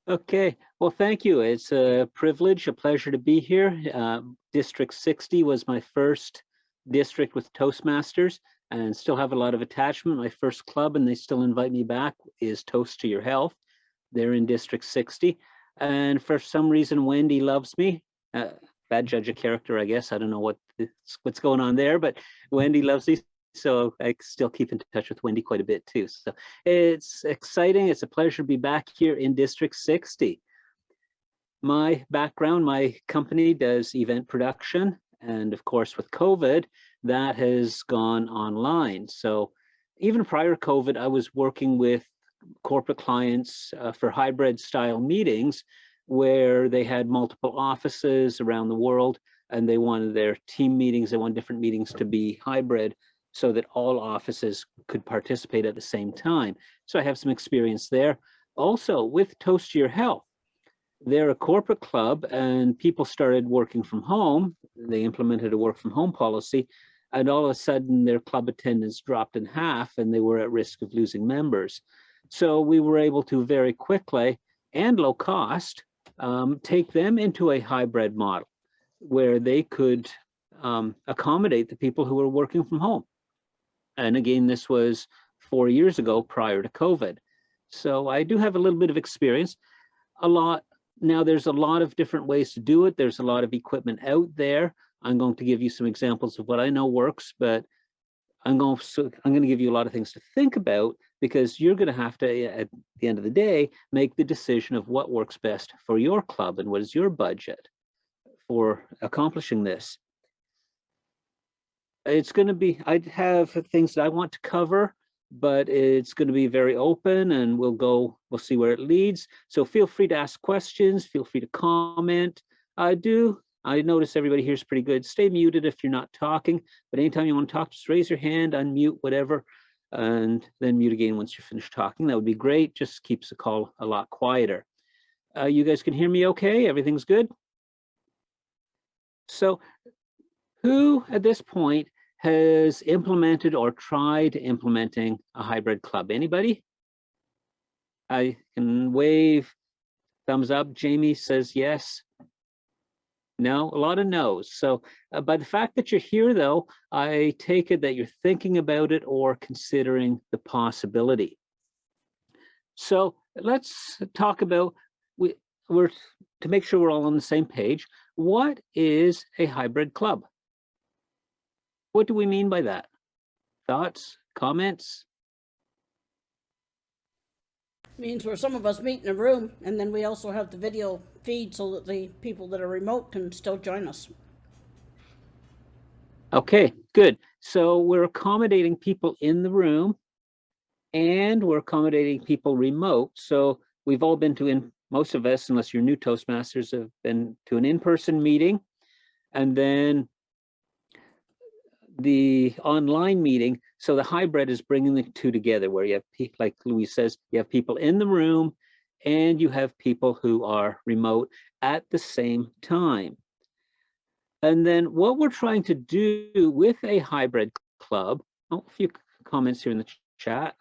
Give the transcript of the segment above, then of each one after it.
Okay, well, thank you. It's a privilege, a pleasure to be here. District 60 was my first district with Toastmasters and still have a lot of attachment. My first club, and they still invite me back, is Toast to Your Health. They're in District 60. And for some reason, Wendy loves me. Bad judge of character, I guess. I don't know what's going on there, but Wendy loves me. So I still keep in touch with Wendy quite a bit too. So it's exciting. It's a pleasure to be back here in District 60. My background, my company does event production. And of course, with COVID, that has gone online. So even prior to COVID, I was working with corporate clients for hybrid style meetings where they had multiple offices around the world and they wanted their team meetings, they wanted different meetings to be hybrid so that all offices could participate at the same time. So I have some experience there. Also with Toast to Your Health, they're a corporate club and people started working from home. They implemented a work from home policy and all of a sudden their club attendance dropped in half and they were at risk of losing members. So we were able to very quickly and low cost take them into a hybrid model where they could accommodate the people who were working from home. And again, this was 4 years ago prior to COVID. So I do have a little bit of experience. Now there's a lot of different ways to do it. There's a lot of equipment out there. I'm going to give you some examples of what I know works, but I'm going to give you a lot of things to think about because you're going to have to, at the end of the day, make the decision of what works best for your club and what is your budget for accomplishing this. It's going to be, I have things that I want to cover, but it's going to be very open and we'll see where it leads. So feel free to ask questions, feel free to comment. I notice everybody here is pretty good. Stay muted if you're not talking, but anytime you want to talk, just raise your hand, unmute, whatever, and then mute again once you're finished talking. That would be great. Just keeps the call a lot quieter. You guys can hear me okay? Everything's good? So who at this point has implemented or tried implementing a hybrid club? Anybody? I can wave thumbs up. Jamie says yes. No, a lot of no's. So by the fact that you're here, though, I take it that you're thinking about it or considering the possibility. So let's talk about, to make sure we're all on the same page, what is a hybrid club? What do we mean by that? Thoughts, comments? Means where some of us meet in a room and then we also have the video feed so that the people that are remote can still join us. Okay, good. So we're accommodating people in the room and we're accommodating people remote. So we've all been to, most of us, unless you're new Toastmasters, have been to an in-person meeting. And then the online meeting. So the hybrid is bringing the two together where you have people, like Louise says, you have people in the room and you have people who are remote at the same time. And then what we're trying to do with a hybrid club, a few comments here in the chat.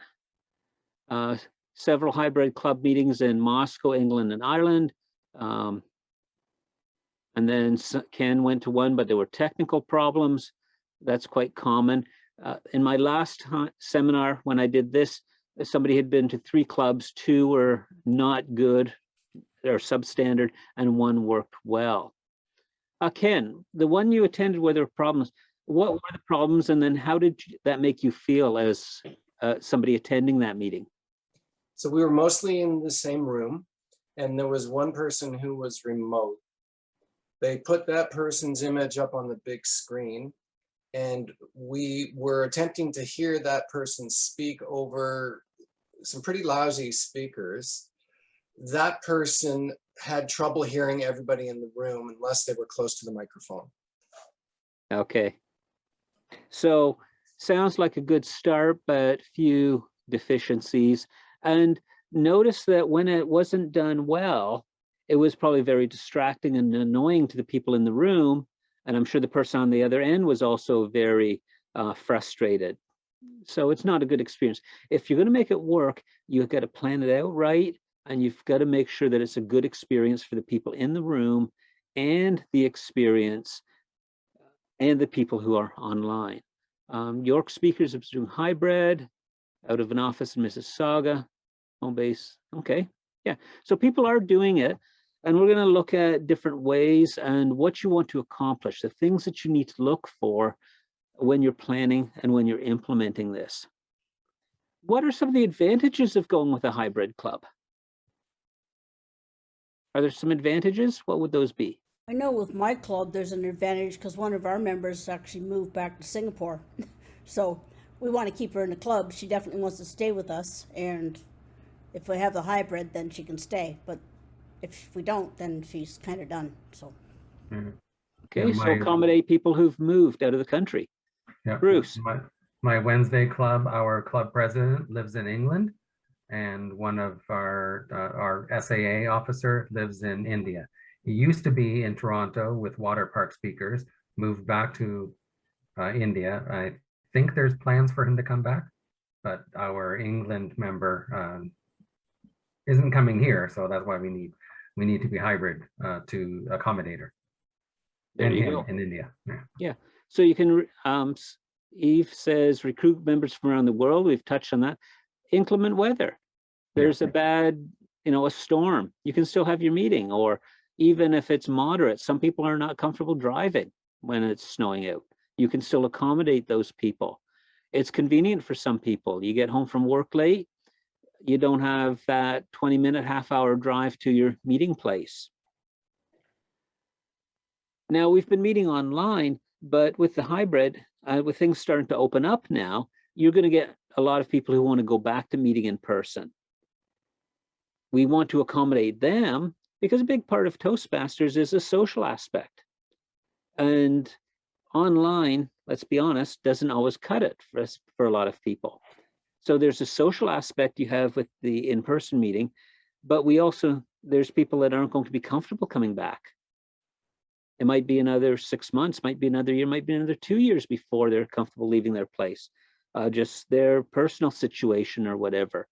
Several hybrid club meetings in Moscow, England, and Ireland. And then Ken went to one, but there were technical problems. That's quite common. In my last seminar, when I did this, somebody had been to 3 clubs, 2 were not good or substandard, and 1 worked well. Ken, the one you attended where there were problems, what were the problems, and then how did that make you feel as somebody attending that meeting? So we were mostly in the same room, and there was one person who was remote. They put that person's image up on the big screen, and we were attempting to hear that person speak over some pretty lousy speakers. That person had trouble hearing everybody in the room unless they were close to the microphone. Okay. So sounds like a good start, but few deficiencies. And notice that when it wasn't done well, it was probably very distracting and annoying to the people in the room. And I'm sure the person on the other end was also very frustrated. So it's not a good experience. If you're going to make it work, you've got to plan it out right. and you've got to make sure that it's a good experience for the people in the room and the experience and the people who are online. York Speakers is doing hybrid out of an office in Mississauga, home base. Okay, yeah. So people are doing it, and we're going to look at different ways and what you want to accomplish, the things that you need to look for when you're planning and when you're implementing this. What are some of the advantages of going with a hybrid club? Are there some advantages? What would those be? I know with my club, there's an advantage because one of our members actually moved back to Singapore. So we want to keep her in the club. She definitely wants to stay with us. And if we have the hybrid, then she can stay. But if we don't, then she's kind of done. So. Okay, Yeah, so accommodate people who've moved out of the country. Yeah, Bruce. My Wednesday club, our club president lives in England, and one of our SAA officer lives in India. He used to be in Toronto with water park speakers, moved back to India. I think there's plans for him to come back, but our England member isn't coming here, so that's why we need to be hybrid to accommodate her. There you him go. in India. Yeah. So you can, Eve says, recruit members from around the world. We've touched on that. Inclement weather. There's a bad, a storm. You can still have your meeting, or even if it's moderate, some people are not comfortable driving when it's snowing out. You can still accommodate those people. It's convenient for some people. You get home from work late, you don't have that 20-minute, half-hour drive to your meeting place. Now, we've been meeting online, but with the hybrid, with things starting to open up now, you're going to get a lot of people who want to go back to meeting in person. We want to accommodate them because a big part of Toastmasters is a social aspect. And online, let's be honest, doesn't always cut it for a lot of people. So there's a social aspect you have with the in-person meeting, but there's people that aren't going to be comfortable coming back. It might be another 6 months, might be another year, might be another 2 years before they're comfortable leaving their place. Just their personal situation or whatever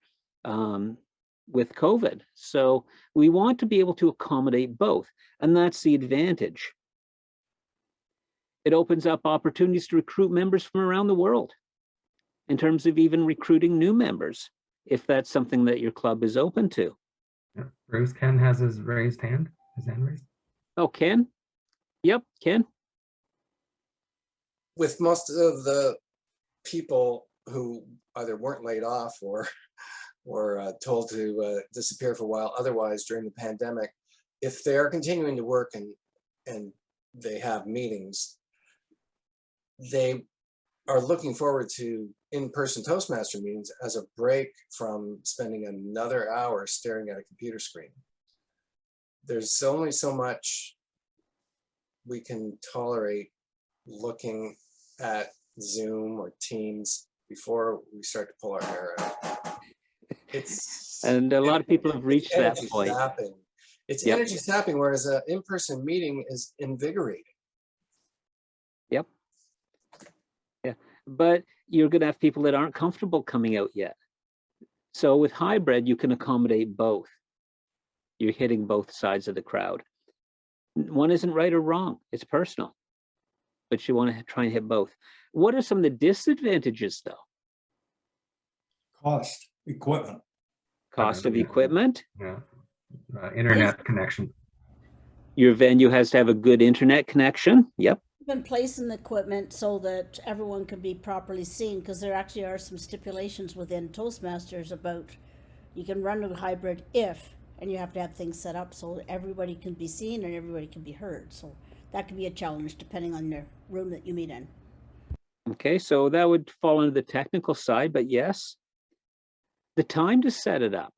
with COVID. So we want to be able to accommodate both, and that's the advantage. It opens up opportunities to recruit members from around the world in terms of even recruiting new members, if that's something that your club is open to. Yeah. Bruce, Ken has his hand raised. Oh, Ken? Yep, Ken. With most of the people who either weren't laid off or told to disappear for a while otherwise during the pandemic, if they are continuing to work and they have meetings, they are looking forward to in-person Toastmaster meetings as a break from spending another hour staring at a computer screen. There's only so much we can tolerate looking at Zoom or Teams before we start to pull our hair out. And a lot of people have reached that point. Sapping. It's energy sapping, whereas an in-person meeting is invigorating. Yep. Yeah, but you're going to have people that aren't comfortable coming out yet. So with hybrid, you can accommodate both. You're hitting both sides of the crowd. One isn't right or wrong. It's personal. But you want to try and hit both. What are some of the disadvantages, though? Cost, equipment. Cost of equipment? Yeah. Internet connection. Your venue has to have a good internet connection. Yep. Been placing the equipment so that everyone can be properly seen, because there actually are some stipulations within Toastmasters about you can run a hybrid and you have to have things set up so everybody can be seen and everybody can be heard. So that can be a challenge depending on the room that you meet in. Okay, so that would fall under the technical side, but yes, the time to set it up.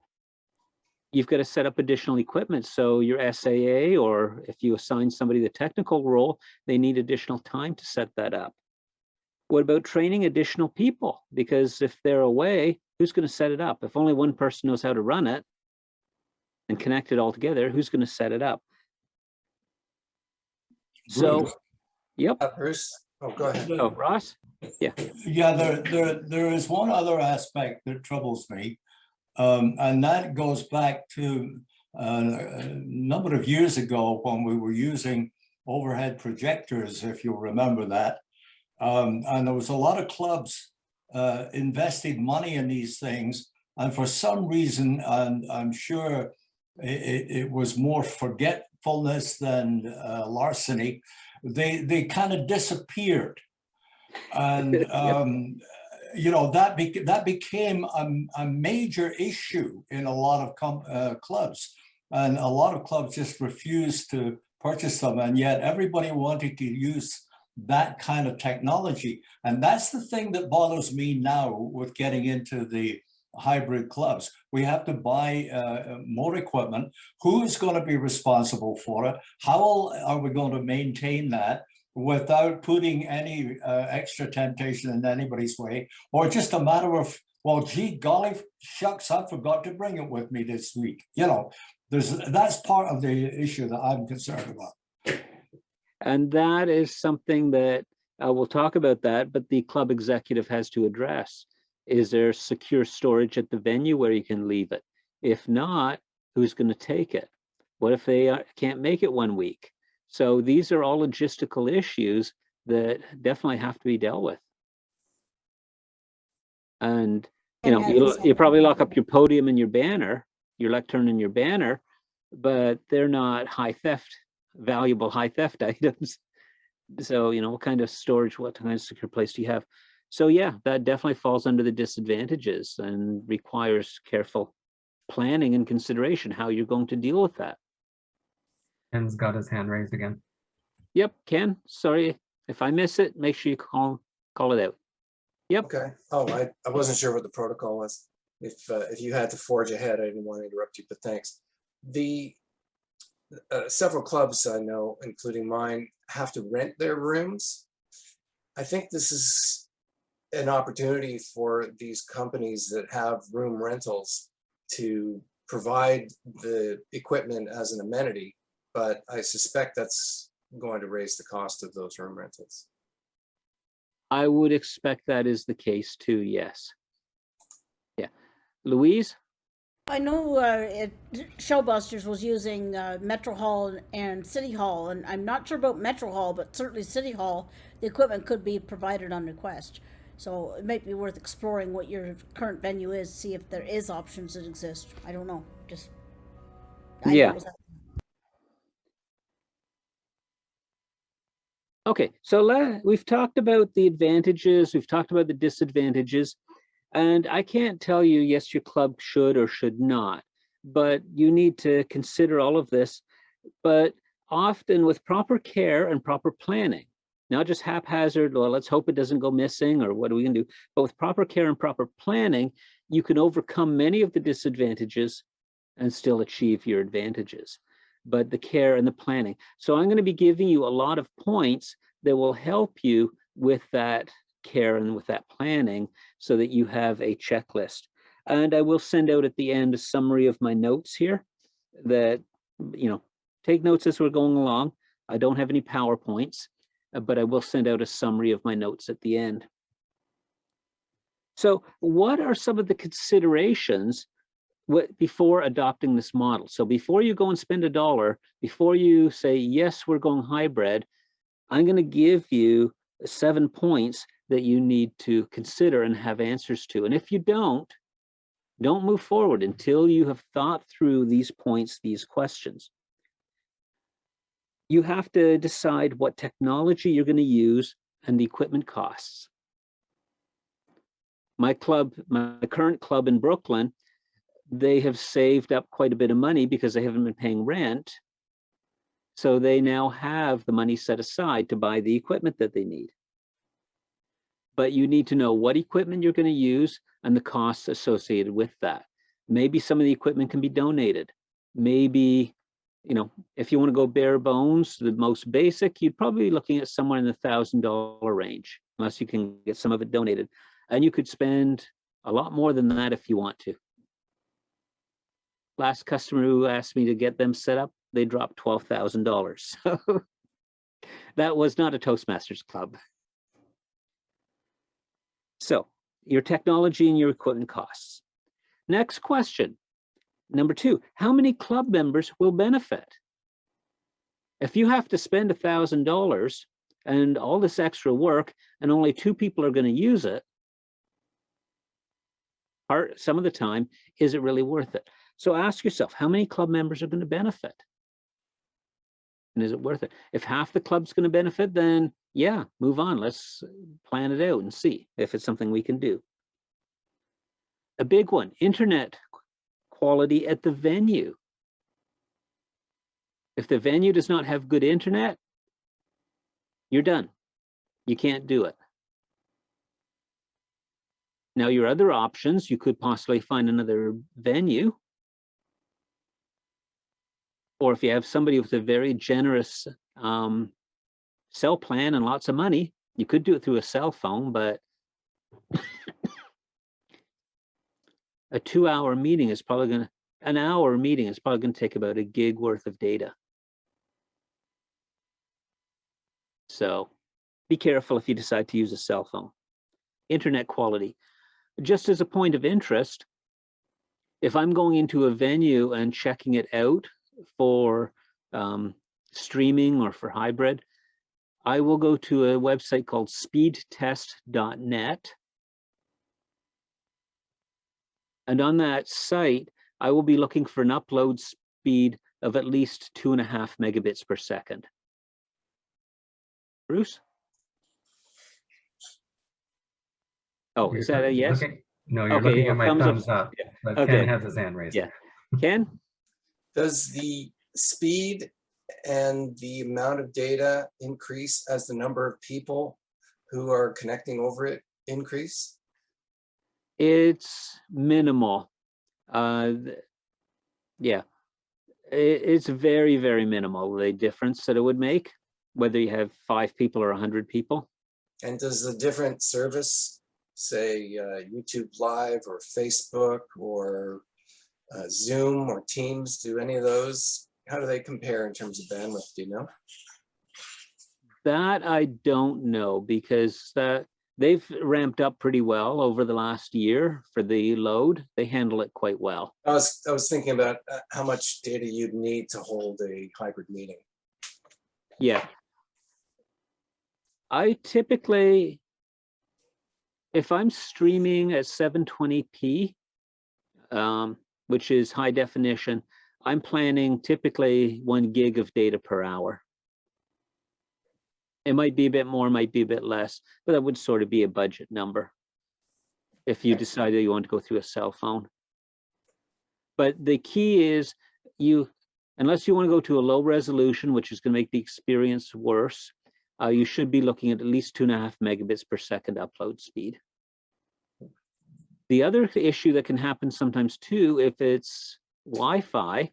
You've got to set up additional equipment. So your SAA, or if you assign somebody the technical role, they need additional time to set that up. What about training additional people? Because if they're away, who's going to set it up? If only one person knows how to run it and connect it all together, who's going to set it up? So, yep. Bruce, oh, go ahead. Oh, Ross? Yeah. Yeah, there is one other aspect that troubles me. And that goes back to a number of years ago when we were using overhead projectors, if you'll remember that. And there was a lot of clubs invested money in these things. And for some reason, and I'm sure it was more forgetfulness than larceny, they kind of disappeared. And you know, that became a major issue in a lot of clubs, and a lot of clubs just refused to purchase them, and yet everybody wanted to use that kind of technology. And that's the thing that bothers me now with getting into the hybrid clubs. We have to buy more equipment. Who is going to be responsible for it? How are we going to maintain that without putting any extra temptation in anybody's way? Or just a matter of, well, gee, golly shucks, I forgot to bring it with me this week. You know, that's part of the issue that I'm concerned about. And that is something that we'll talk about that, but the club executive has to address. Is there secure storage at the venue where you can leave it? If not, who's going to take it? What if they can't make it 1 week? So these are all logistical issues that definitely have to be dealt with. And you know, you probably lock up your podium and your banner, your lectern and your banner, but they're not valuable high theft items. So, you know, what kind of storage, what kind of secure place do you have? So yeah, that definitely falls under the disadvantages and requires careful planning and consideration how you're going to deal with that. Ken's got his hand raised again. Yep, Ken, sorry, if I miss it, make sure you call it out. Yep. Okay. Oh, I wasn't sure what the protocol was. If you had to forge ahead, I didn't want to interrupt you, but thanks. The several clubs I know, including mine, have to rent their rooms. I think this is an opportunity for these companies that have room rentals to provide the equipment as an amenity, but I suspect that's going to raise the cost of those room rentals. I would expect that is the case too, yes. Yeah. Louise? I know Showbusters was using Metro Hall and City Hall, and I'm not sure about Metro Hall, but certainly City Hall, the equipment could be provided on request. So it might be worth exploring what your current venue is, see if there is options that exist. I don't know. Yeah. Okay, so we've talked about the advantages, we've talked about the disadvantages, and I can't tell you, yes, your club should or should not, but you need to consider all of this, but often with proper care and proper planning, not just haphazard, well, let's hope it doesn't go missing, or what are we gonna do? But with proper care and proper planning, you can overcome many of the disadvantages and still achieve your advantages. But the care and the planning. So I'm going to be giving you a lot of points that will help you with that care and with that planning so that you have a checklist. And I will send out at the end a summary of my notes here that, you know, take notes as we're going along. I don't have any PowerPoints, but I will send out a summary of my notes at the end. So what are some of the considerations before adopting this model? So before you go and spend $1, before you say, yes, we're going hybrid, I'm going to give you 7 points that you need to consider and have answers to. And if you don't move forward until you have thought through these points, these questions. You have to decide what technology you're going to use and the equipment costs. My current club in Brooklyn, they have saved up quite a bit of money because they haven't been paying rent. So they now have the money set aside to buy the equipment that they need. But you need to know what equipment you're going to use and the costs associated with that. Maybe some of the equipment can be donated. Maybe, you know, if you want to go bare bones, the most basic, you'd probably be looking at somewhere in the $1,000 range, unless you can get some of it donated. And you could spend a lot more than that if you want to. Last customer who asked me to get them set up, they dropped $12,000. So that was not a Toastmasters club. So your technology and your equipment costs. Next question. Number 2, how many club members will benefit? If you have to spend $1,000 and all this extra work and only 2 people are going to use it, some of the time, is it really worth it? So ask yourself, how many club members are going to benefit? And is it worth it? If half the club's going to benefit, then yeah, move on. Let's plan it out and see if it's something we can do. A big one, internet quality at the venue. If the venue does not have good internet, you're done. You can't do it. Now, your other options, you could possibly find another venue. Or if you have somebody with a very generous cell plan and lots of money, you could do it through a cell phone, but a 2-hour meeting is probably going to, an hour meeting is probably going to take about a gig worth of data. So be careful if you decide to use a cell phone. Internet quality. Just as a point of interest, if I'm going into a venue and checking it out for streaming or for hybrid, I will go to a website called speedtest.net. And on that site, I will be looking for an upload speed of at least 2.5 megabits per second. Bruce? Oh, is that a yes? No, you're Okay, looking at my thumbs up. Yeah. But Okay. Ken has his hand raised. Yeah. Ken? Does the speed and the amount of data increase as the number of people who are connecting over it increase? It's minimal. Yeah, it's very, very minimal, the difference that it would make, whether you have 5 people or 100 people. And does the different service, say YouTube Live or Facebook or Zoom or Teams, do any of those, how do they compare in terms of bandwidth, do you know? That I don't know, because they've ramped up pretty well over the last year for the load. They handle it quite well. I was thinking about how much data you'd need to hold a hybrid meeting. Yeah. I typically, if I'm streaming at 720p, which is high definition, I'm planning typically 1 gig of data per hour. It might be a bit more, might be a bit less, but that would sort of be a budget number if you decided you want to go through a cell phone. But the key is, unless you want to go to a low resolution, which is going to make the experience worse, you should be looking at least 2.5 megabits per second upload speed. The other issue that can happen sometimes too, if it's Wi-Fi,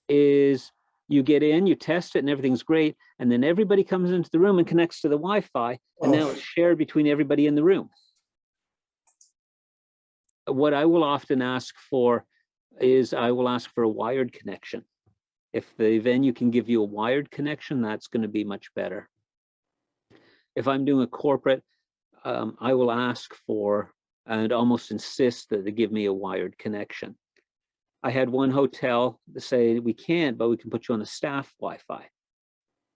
is you get in, you test it, and everything's great, and then everybody comes into the room and connects to the Wi-Fi, and now it's shared between everybody in the room. What I will often ask for is I will ask for a wired connection. If the venue can give you a wired connection, that's going to be much better. If I'm doing a corporate, I will ask for and almost insist that they give me a wired connection. I had one hotel say, we can't, but we can put you on the staff Wi-Fi.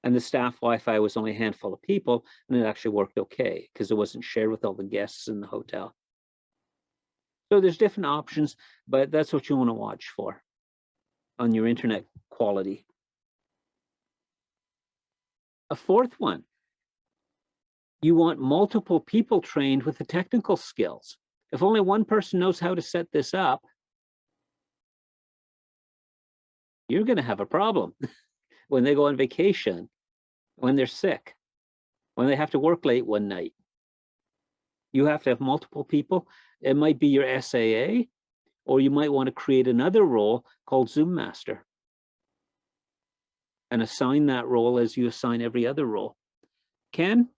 And the staff Wi-Fi was only a handful of people, and it actually worked okay because it wasn't shared with all the guests in the hotel. So there's different options, but that's what you want to watch for on your internet quality. A fourth one, you want multiple people trained with the technical skills. If only one person knows how to set this up, you're going to have a problem when they go on vacation, when they're sick, when they have to work late one night. You have to have multiple people. It might be your SAA, or you might want to create another role called Zoom Master and assign that role as you assign every other role. Ken?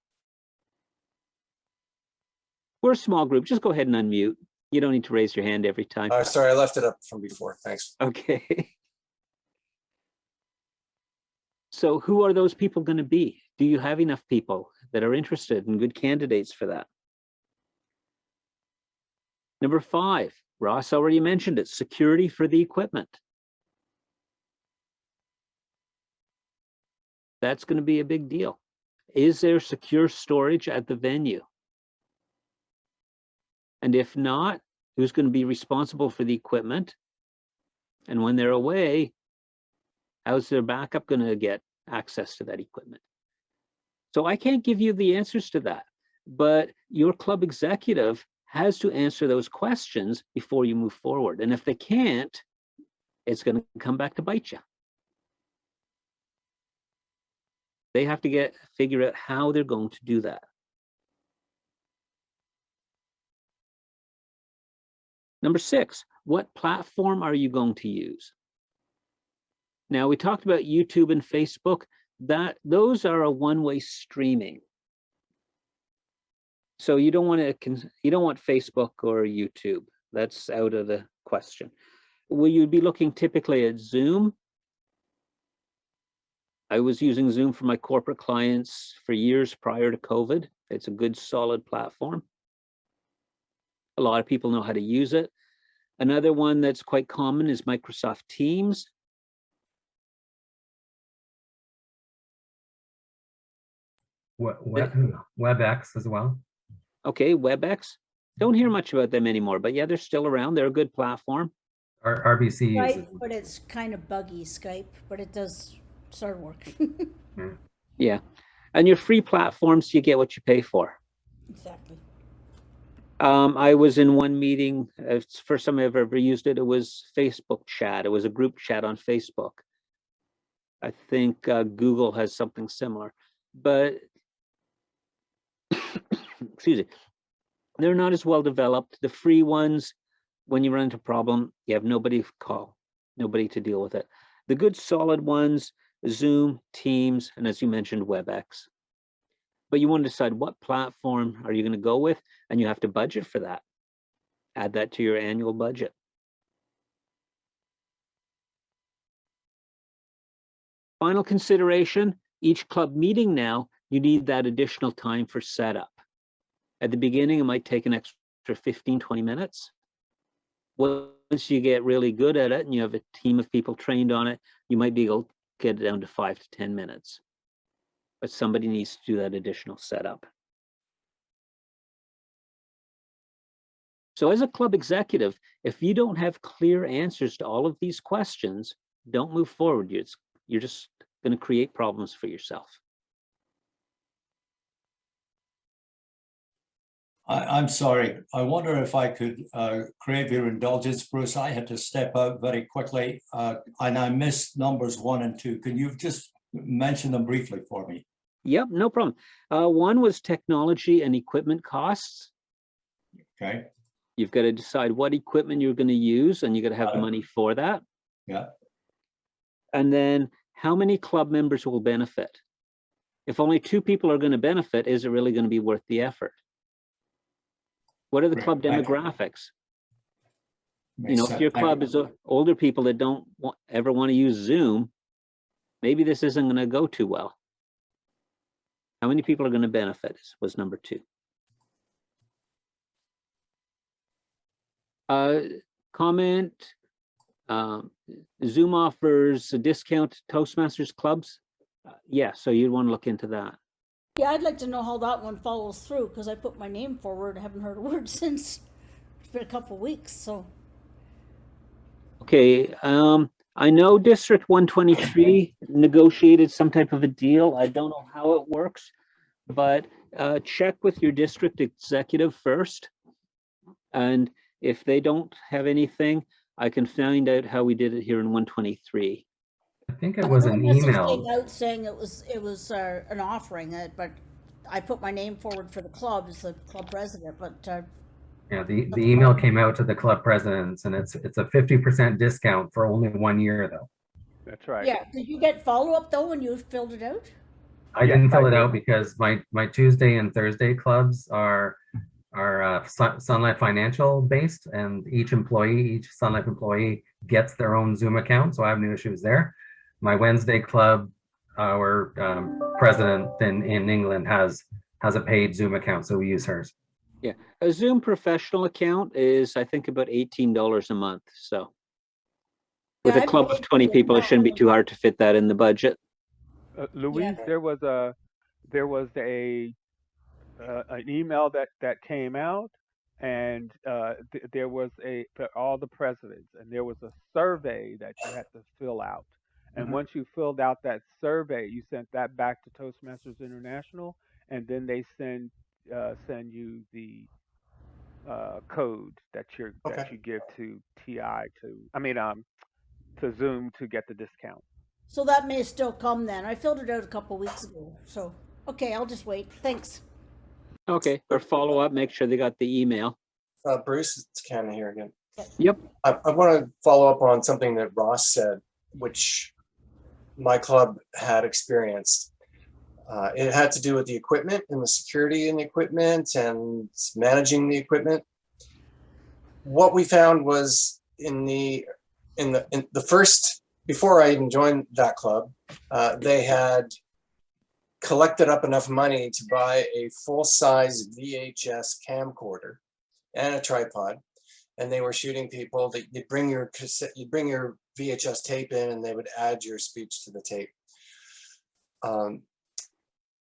We're a small group. Just go ahead and unmute. You don't need to raise your hand every time. Sorry, I left it up from before. Thanks. Okay. So who are those people going to be? Do you have enough people that are interested and good candidates for that? Number 5, Ross already mentioned it, security for the equipment. That's going to be a big deal. Is there secure storage at the venue? And if not, who's going to be responsible for the equipment? And when they're away, how's their backup going to get access to that equipment? So I can't give you the answers to that, but your club executive has to answer those questions before you move forward. And if they can't, it's going to come back to bite you. They have to figure out how they're going to do that. Number 6, what platform are you going to use? Now, we talked about YouTube and Facebook. Those are a one-way streaming. So you don't want Facebook or YouTube. That's out of the question. Will you be looking typically at Zoom? I was using Zoom for my corporate clients for years prior to COVID. It's a good, solid platform. A lot of people know how to use it. Another one that's quite common is Microsoft Teams. WebEx as well. Okay, WebEx. Don't hear much about them anymore, but yeah, they're still around. They're a good platform. RBC uses Skype, but it's kind of buggy, Skype, but it does start work. Yeah, and your free platforms, you get what you pay for. Exactly. I was in one meeting, it's the first time I've ever used it. It was Facebook chat. It was a group chat on Facebook. I think Google has something similar, but excuse me, they're not as well developed. The free ones, when you run into a problem, you have nobody to call, nobody to deal with it. The good solid ones, Zoom, Teams, and as you mentioned, WebEx. But you want to decide what platform are you going to go with, and you have to budget for that. Add that to your annual budget. Final consideration, each club meeting now, you need that additional time for setup. At the beginning, it might take an extra 15, 20 minutes. Once you get really good at it and you have a team of people trained on it, you might be able to get it down to 5 to 10 minutes. But somebody needs to do that additional setup. So as a club executive, if you don't have clear answers to all of these questions, don't move forward. You're just going to create problems for yourself. I'm sorry. I wonder if I could crave your indulgence, Bruce. I had to step out very quickly and I missed numbers 1 and 2. Can you just mention them briefly for me? Yep, no problem. One was technology and equipment costs. Okay. You've got to decide what equipment you're going to use, and you got to have the money for that. Yeah. And then how many club members will benefit? If only 2 people are going to benefit, is it really going to be worth the effort? What are the club demographics? You know, if your club is older people that don't ever want to use Zoom, maybe this isn't going to go too well. How many people are going to benefit was number 2. Comment, Zoom offers a discount to Toastmasters clubs. Yeah, so you'd want to look into that. Yeah, I'd like to know how that one follows through, because I put my name forward. I haven't heard a word since. It's been a couple of weeks, so. Okay, I know District 123 negotiated some type of a deal. I don't know how it works, but check with your district executive first. And if they don't have anything, I can find out how we did it here in 123. I think it was an email. Came out saying it was an offering, but I put my name forward for the club as the club president. But yeah, the email came out to the club presidents, and it's a 50% discount for only 1 year though. That's right. Yeah, did you get follow-up though when you filled it out? I didn't fill it out because my Tuesday and Thursday clubs are Sun Life Financial based, and each Sun Life employee gets their own Zoom account, so I have no issues there. My Wednesday club, our president in England has a paid Zoom account, so we use hers. Yeah, a Zoom professional account is, I think, about $18 a month. So with Yeah, a I club of paid 20 for the people, it shouldn't be account. too hard to fit that in the budget. Yeah. Louise, there was an email that came out, and there was for all the presidents, and there was a survey that you had to fill out. And Mhm. once you filled out that survey, you sent that back to Toastmasters International, and then they send you the code that Okay. you give to TI to Zoom to get the discount. So that may still come then. I filled it out a couple weeks ago. So, okay, I'll just wait. Thanks. Okay, or follow up, make sure they got the email. Bruce, it's Ken here again. Yep. I want to follow up on something that Ross said, which my club had experienced. It had to do with the equipment and the security in the equipment and managing the equipment. What we found was in the first, before I even joined that club, they had collected up enough money to buy a full-size VHS camcorder and a tripod, and they were shooting people. That you'd bring your cassette, you'd bring your VHS tape in, and they would add your speech to the tape.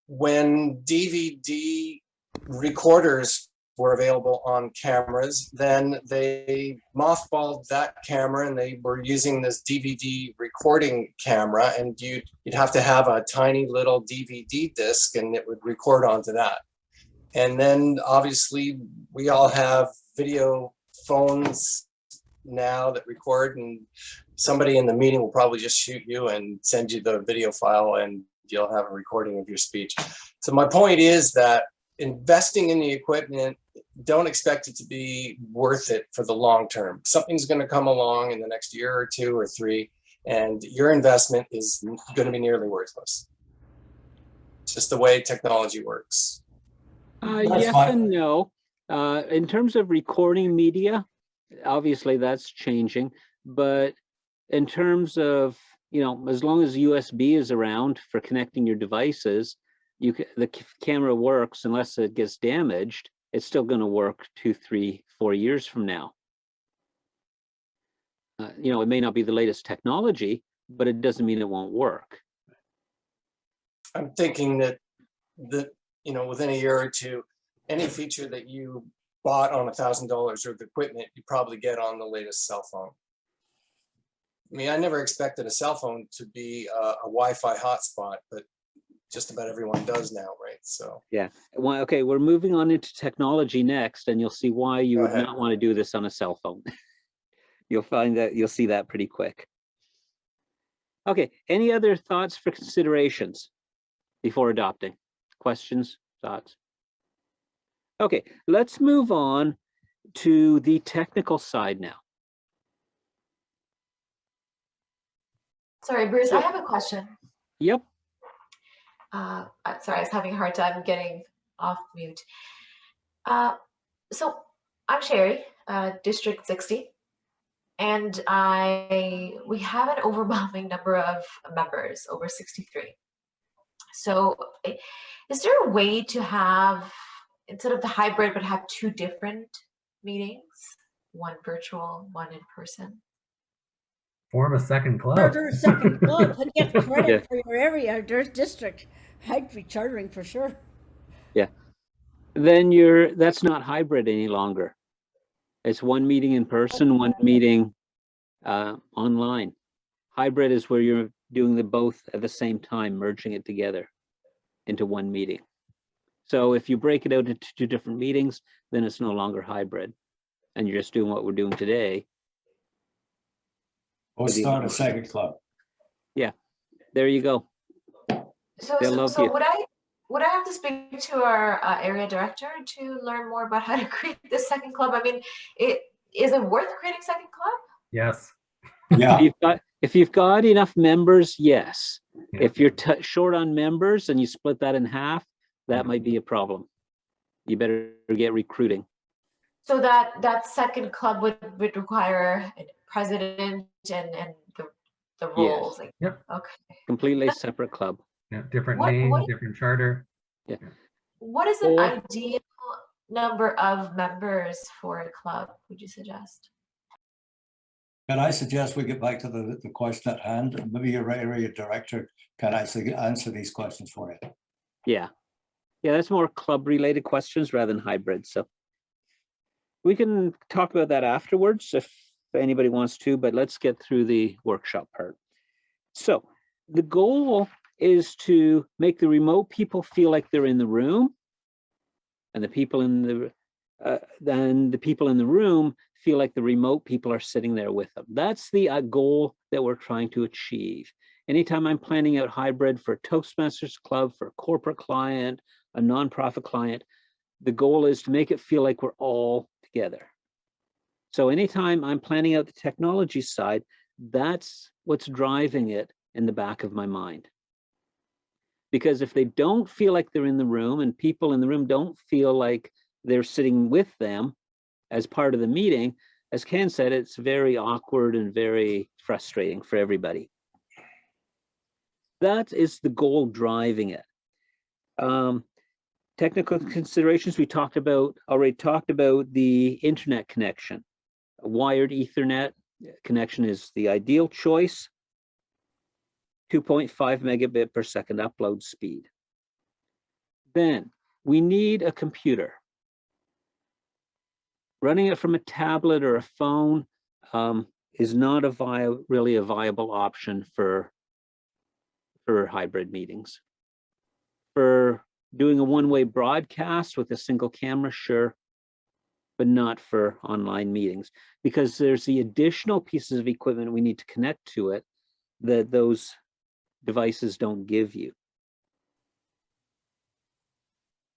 When DVD recorders were available on cameras, then they mothballed that camera and they were using this DVD recording camera, and you'd have to have a tiny little DVD disc and it would record onto that. And then obviously we all have video phones now that record, and somebody in the meeting will probably just shoot you and send you the video file and you'll have a recording of your speech. So my point is that investing in the equipment, don't expect it to be worth it for the long term. Something's going to come along in the next year or two or three, and your investment is going to be nearly worthless. It's just the way technology works. Yes and no. In terms of recording media, obviously that's changing, but in terms of, as long as USB is around for connecting your devices, the camera works unless it gets damaged. It's still going to work 2, 3, 4 years from now. It may not be the latest technology, but it doesn't mean it won't work. I'm thinking that within a year or two, any feature that you bought on $1,000 worth of equipment, you probably get on the latest cell phone. I mean, I never expected a cell phone to be a Wi-Fi hotspot, but just about everyone does now, right? So yeah. Well, okay, we're moving on into technology next, and you'll see why you would not want to do this on a cell phone. You'll see that pretty quick. Okay, any other thoughts for considerations before adopting? Questions, thoughts? Okay, let's move on to the technical side now. Sorry, Bruce, I have a question. Yep. Sorry, I was having a hard time getting off mute. So I'm Sherry, District 60, and we have an overwhelming number of members, over 63. So is there a way to have, instead of the hybrid, but have 2 different meetings, one virtual, one in person? Form a second club. Charter a second club and get credit for your area, your district. I'd be chartering for sure. Yeah. Then that's not hybrid any longer. It's one meeting in person, one meeting online. Hybrid is where you're doing the both at the same time, merging it together into one meeting. So if you break it out into 2 different meetings, then it's no longer hybrid, and you're just doing what we're doing today. We'll start a second club. Yeah, there you go. So would I have to speak to our area director to learn more about how to create this second club? I mean, is it worth creating a second club? Yes. Yeah. If you've got enough members, yes. Yeah. If you're short on members and you split that in half, that might be a problem. You better get recruiting. So that second club would require a president and the roles. Yes. Like, Yep. Okay. Completely separate club. Yeah, different name, different charter. Yeah. What is an ideal number of members for a club would you suggest? Can I suggest we get back to the question at hand? Maybe your area director can actually answer these questions for you. Yeah. Yeah, that's more club related questions rather than hybrid. So we can talk about that afterwards if anybody wants to, but let's get through the workshop part. So the goal is to make the remote people feel like they're in the room, and the people in the then the people in the room feel like the remote people are sitting there with them. That's the goal that we're trying to achieve. Anytime I'm planning out hybrid for a Toastmasters club, for a corporate client, a nonprofit client, the goal is to make it feel like we're all together. So anytime I'm planning out the technology side, that's what's driving it in the back of my mind. Because if they don't feel like they're in the room and people in the room don't feel like they're sitting with them as part of the meeting, as Ken said, it's very awkward and very frustrating for everybody. That is the goal driving it. Technical considerations, we already talked about the internet connection. A wired Ethernet connection is the ideal choice. 2.5 megabit per second upload speed. Then we need a computer. Running it from a tablet or a phone is not really a viable option for hybrid meetings. For doing a one-way broadcast with a single camera, sure, but not for online meetings, because there's the additional pieces of equipment we need to connect to it that those devices don't give you.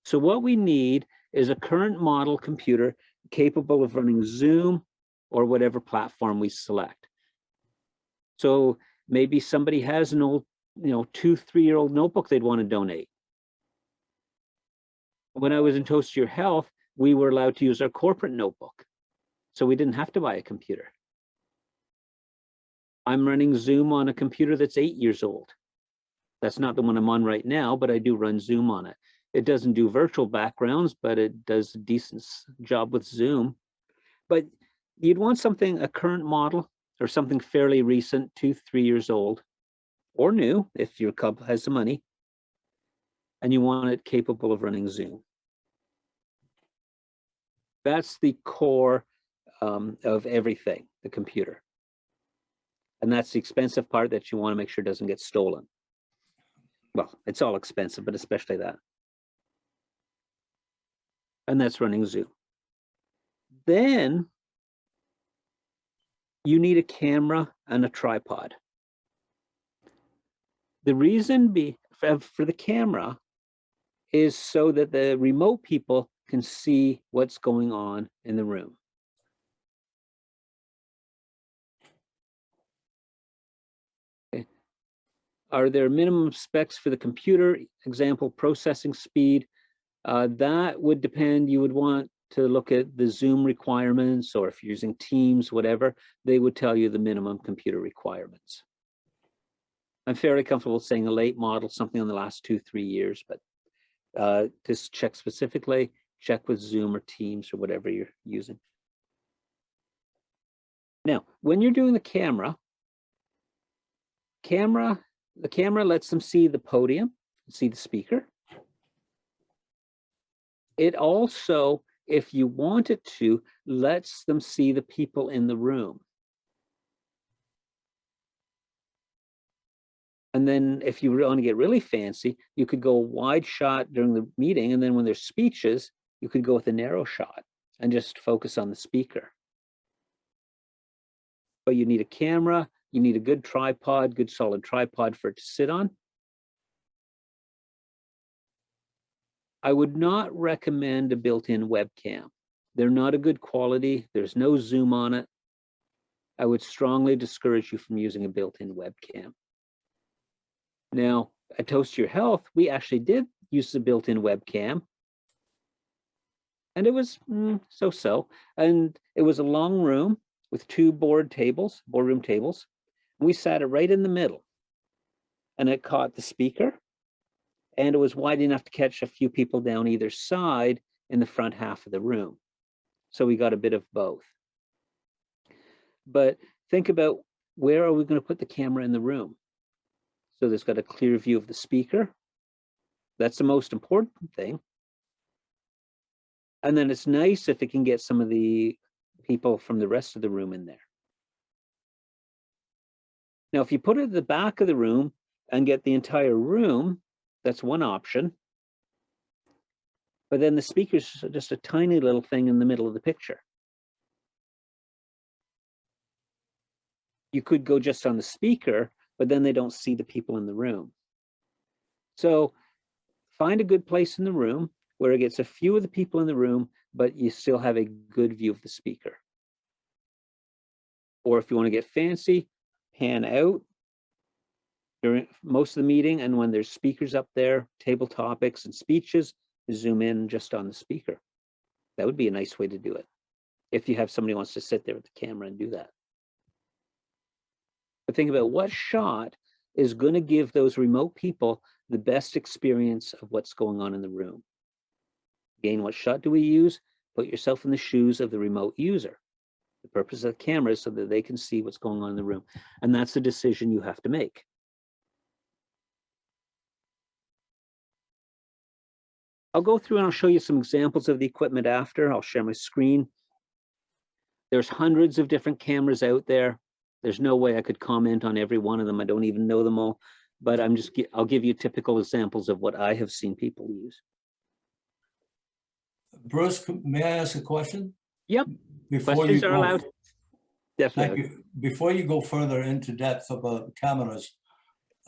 So what we need is a current model computer capable of running Zoom or whatever platform we select. So maybe somebody has an old, 2-3-year-old notebook they'd want to donate. When I was in Toast Your Health, we were allowed to use our corporate notebook, so we didn't have to buy a computer. I'm running Zoom on a computer that's 8 years old. That's not the one I'm on right now, but I do run Zoom on it. It doesn't do virtual backgrounds, but it does a decent job with Zoom. But you'd want something, a current model or something fairly recent, 2-3 years old, or new if your club has the money, and you want it capable of running Zoom. That's the core of everything, the computer. And that's the expensive part that you want to make sure doesn't get stolen. Well, it's all expensive, but especially that. And that's running Zoom. Then you need a camera and a tripod. The reason for the camera is so that the remote people can see what's going on in the room. Okay. Are there minimum specs for the computer? Example, processing speed. That would depend. You would want to look at the Zoom requirements, or if you're using Teams, whatever, they would tell you the minimum computer requirements. I'm fairly comfortable saying a late model, something in the last 2-3 years, but just check specifically, check with Zoom or Teams or whatever you're using. Now, when you're doing the camera lets them see the podium, see the speaker. It also, if you want it to, lets them see the people in the room. And then if you want to get really fancy, you could go wide shot during the meeting, and then when there's speeches, you could go with a narrow shot and just focus on the speaker. But you need a camera, you need a good tripod, good solid tripod for it to sit on. I would not recommend a built-in webcam. They're not a good quality. There's no zoom on it. I would strongly discourage you from using a built-in webcam. Now, at Toast Your Health, we actually did use the built-in webcam, and it was so-so. And it was a long room with 2 boardroom tables. We sat it right in the middle, and it caught the speaker, and it was wide enough to catch a few people down either side in the front half of the room. So we got a bit of both. But think about, where are we going to put the camera in the room? So there's got a clear view of the speaker. That's the most important thing. And then it's nice if it can get some of the people from the rest of the room in there. Now, if you put it at the back of the room and get the entire room, that's one option. But then the speaker's just a tiny little thing in the middle of the picture. You could go just on the speaker, but then they don't see the people in the room. So find a good place in the room where it gets a few of the people in the room, but you still have a good view of the speaker. Or if you want to get fancy, pan out during most of the meeting, and when there's speakers up there, table topics and speeches, zoom in just on the speaker. That would be a nice way to do it, if you have somebody who wants to sit there with the camera and do that. But think about what shot is going to give those remote people the best experience of what's going on in the room. Again, what shot do we use? Put yourself in the shoes of the remote user. The purpose of the camera is so that they can see what's going on in the room. And that's a decision you have to make. I'll go through and I'll show you some examples of the equipment after. I'll share my screen. There's hundreds of different cameras out there. There's no way I could comment on every one of them. I don't even know them all, but I'll give you typical examples of what I have seen people use. Bruce, may I ask a question? Yep. Before Questions you are go, allowed. thank Definitely. you. Before you go further into depth about cameras,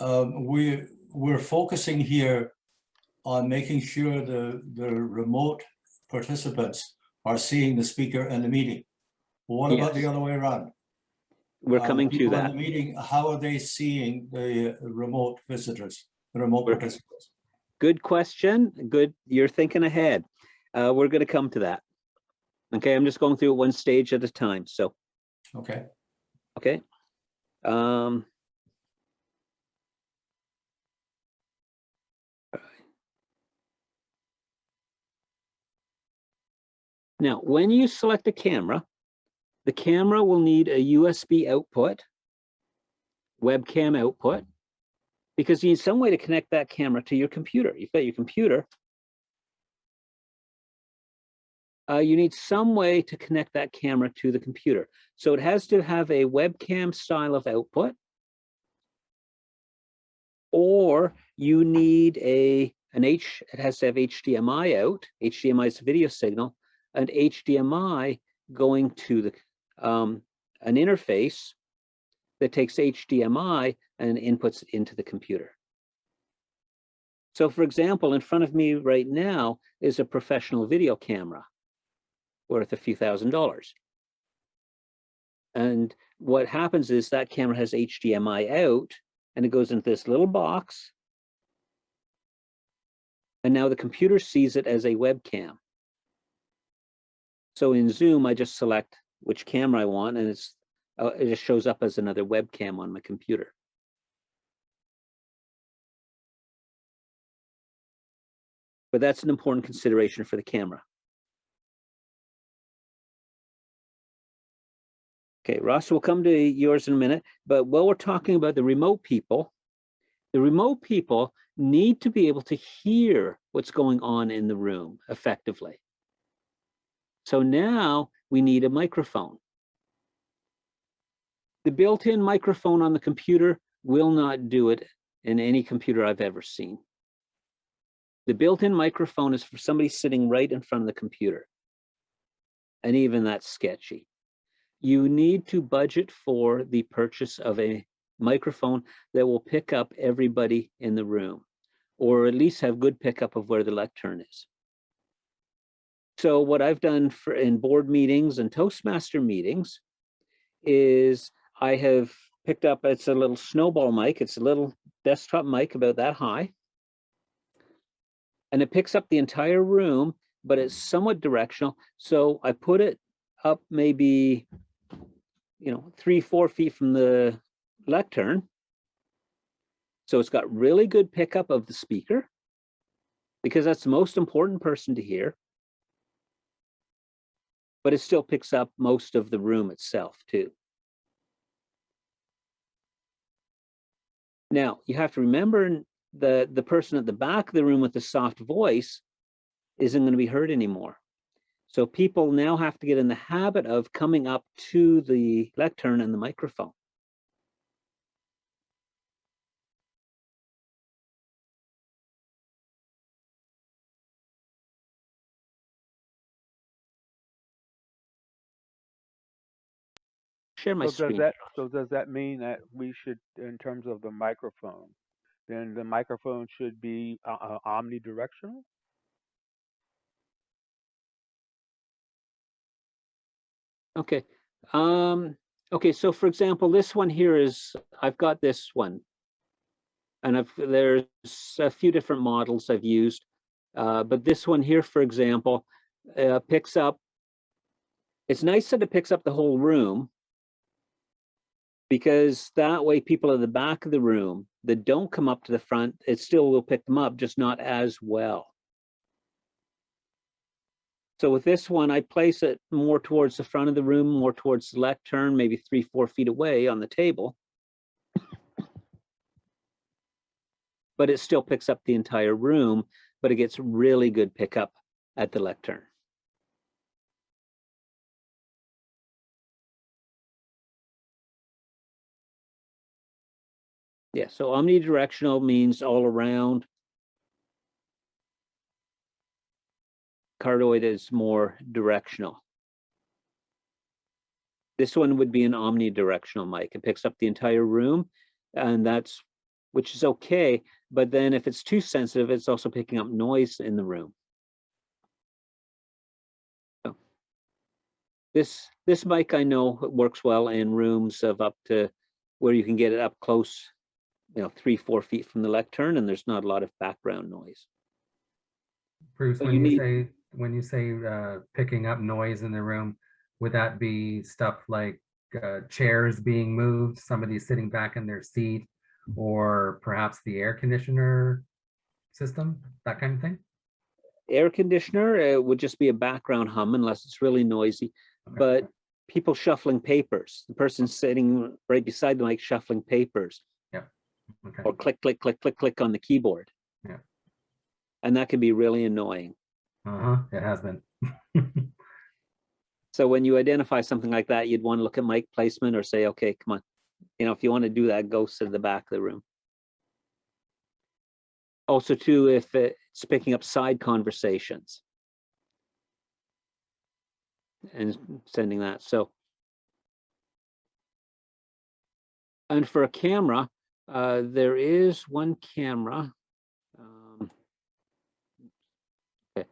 we're focusing here on making sure the remote participants are seeing the speaker in the meeting. Well, what about the Yes. other way around? We're coming to people that. in the meeting, how are they seeing the remote visitors, the remote participants? Good question. Good. You're thinking ahead. We're going to come to that. Okay. I'm just going through it one stage at a time. So, Okay. okay. Now, when you select a camera, the camera will need a USB output, webcam output, because you need some way to connect that camera to your computer. You've got your computer. You need some way to connect that camera to the computer. So it has to have a webcam style of output, or you need it has to have HDMI out. HDMI is a video signal, and HDMI going to the an interface that takes HDMI and inputs into the computer. So for example, in front of me right now is a professional video camera worth a few $1,000s. And what happens is that camera has HDMI out and it goes into this little box. And now the computer sees it as a webcam. So in Zoom, I just select which camera I want, and it just shows up as another webcam on my computer. But that's an important consideration for the camera. Okay, Ross, we'll come to yours in a minute, but while we're talking about the remote people need to be able to hear what's going on in the room effectively. So now we need a microphone. The built-in microphone on the computer will not do it in any computer I've ever seen. The built-in microphone is for somebody sitting right in front of the computer. And even that's sketchy. You need to budget for the purchase of a microphone that will pick up everybody in the room, or at least have good pickup of where the lectern is. So what I've done in board meetings and Toastmaster meetings is I have picked up, it's a little snowball mic. It's a little desktop mic about that high. And it picks up the entire room, but it's somewhat directional. So I put it up maybe 3-4 feet from the lectern. So it's got really good pickup of the speaker, because that's the most important person to hear. but it still picks up most of the room itself too. Now, you have to remember the person at the back of the room with the soft voice isn't going to be heard anymore. So people now have to get in the habit of coming up to the lectern and the microphone. Share my screen. So does that mean that we should, in terms of the microphone, then the microphone should be omnidirectional? Okay. Okay, so for example, this one here is, I've got this one. And there's a few different models I've used. But this one here, for example, picks up, it's nice that it picks up the whole room, because that way people at the back of the room that don't come up to the front, it still will pick them up, just not as well. So with this one, I place it more towards the front of the room, more towards the lectern, maybe 3-4 feet away on the table. But it still picks up the entire room, but it gets really good pickup at the lectern. Yeah, so omnidirectional means all around. Cardioid is more directional. This one would be an omnidirectional mic. It picks up the entire room, and which is okay. But then if it's too sensitive, it's also picking up noise in the room. So this mic, I know, works well in rooms of up to where you can get it up close, 3-4 feet from the lectern, and there's not a lot of background noise. Bruce, So when you say picking up noise in the room, would that be stuff like chairs being moved, somebody sitting back in their seat, or perhaps the air conditioner system, that kind of thing? Air conditioner would just be a background hum unless it's really noisy. Okay. But people shuffling papers, the person sitting right beside the mic shuffling papers. Yeah. Okay. Or click, click, click, click, click on the keyboard. Yeah. And that can be really annoying. It has been. So when you identify something like that, you'd want to look at mic placement or say, okay, come on. If you want to do that, go to the back of the room. Also, too, if it's picking up side conversations and sending that. So, and for a camera, there is one camera. Okay.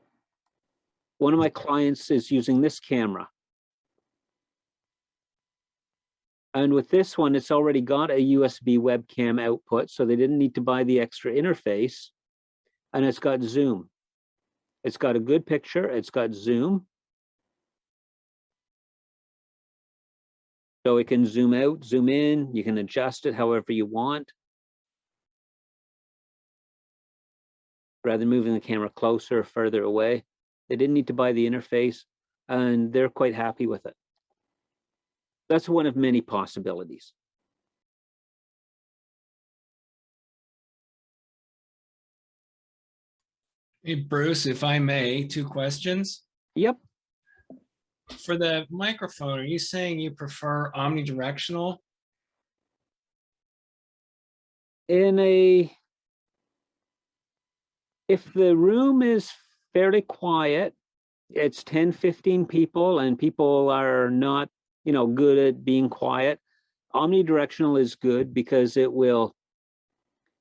One of my clients is using this camera. And with this one, it's already got a USB webcam output, so they didn't need to buy the extra interface. And it's got zoom. It's got a good picture. It's got zoom. So it can zoom out, zoom in. You can adjust it however you want. Rather than moving the camera closer or further away. They didn't need to buy the interface, and they're quite happy with it. That's one of many possibilities. Hey, Bruce, if I may, 2 questions. Yep. For the microphone, are you saying you prefer omnidirectional? If the room is fairly quiet, it's 10-15 people and people are not, good at being quiet, omnidirectional is good because it will,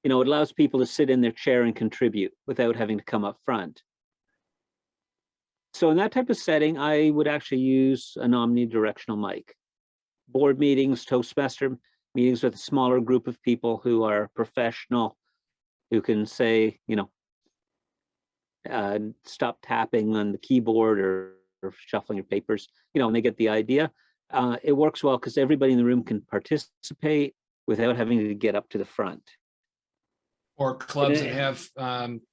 it allows people to sit in their chair and contribute without having to come up front. So in that type of setting, I would actually use an omnidirectional mic. Board meetings, Toastmaster meetings with a smaller group of people who are professional, who can say, stop tapping on the keyboard or shuffling your papers, and they get the idea. It works well because everybody in the room can participate without having to get up to the front. Or clubs that have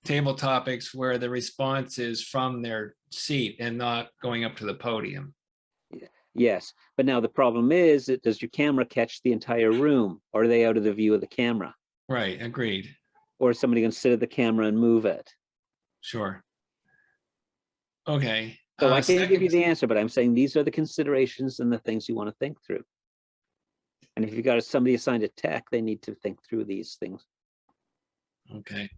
table topics where the response is from their seat and not going up to the podium. Yes, but now the problem is, does your camera catch the entire room, or are they out of the view of the camera? Right, agreed. Or is somebody going to sit at the camera and move it? Sure. Okay. So I can't give you Second, the answer, but I'm saying these are the considerations and the things you want to think through. And if you got somebody assigned to tech, they need to think through these things. okay.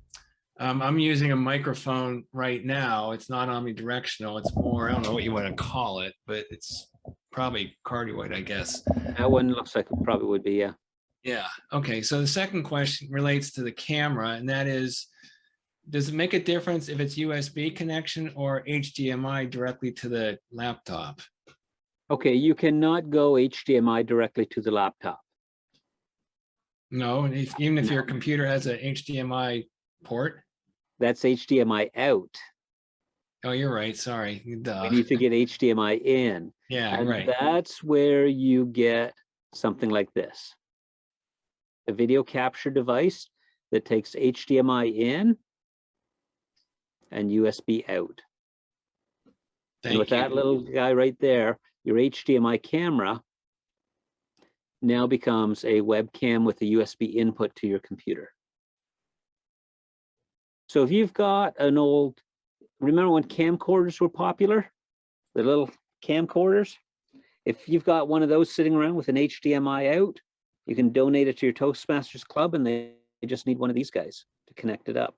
I'm using a microphone right now. It's not omnidirectional. It's more, I don't know what you want to call it, but it's probably cardioid, I guess. That one looks like it probably would be, yeah. Yeah. Okay. So the second question relates to the camera, and that is, does it make a difference if it's USB connection or HDMI directly to the laptop? Okay, you cannot go HDMI directly to the laptop. No, and even if No. your computer has a HDMI port. That's HDMI out. Oh, you're right. Sorry. We Duh. need to get HDMI in. Yeah, And right. that's where you get something like this. A video capture device that takes HDMI in and USB out. And with Thank that you. little guy right there, your HDMI camera now becomes a webcam with a USB input to your computer. So if you've got an old, remember when camcorders were popular? The little camcorders? If you've got one of those sitting around with an HDMI out, you can donate it to your Toastmasters club, and they just need one of these guys to connect it up.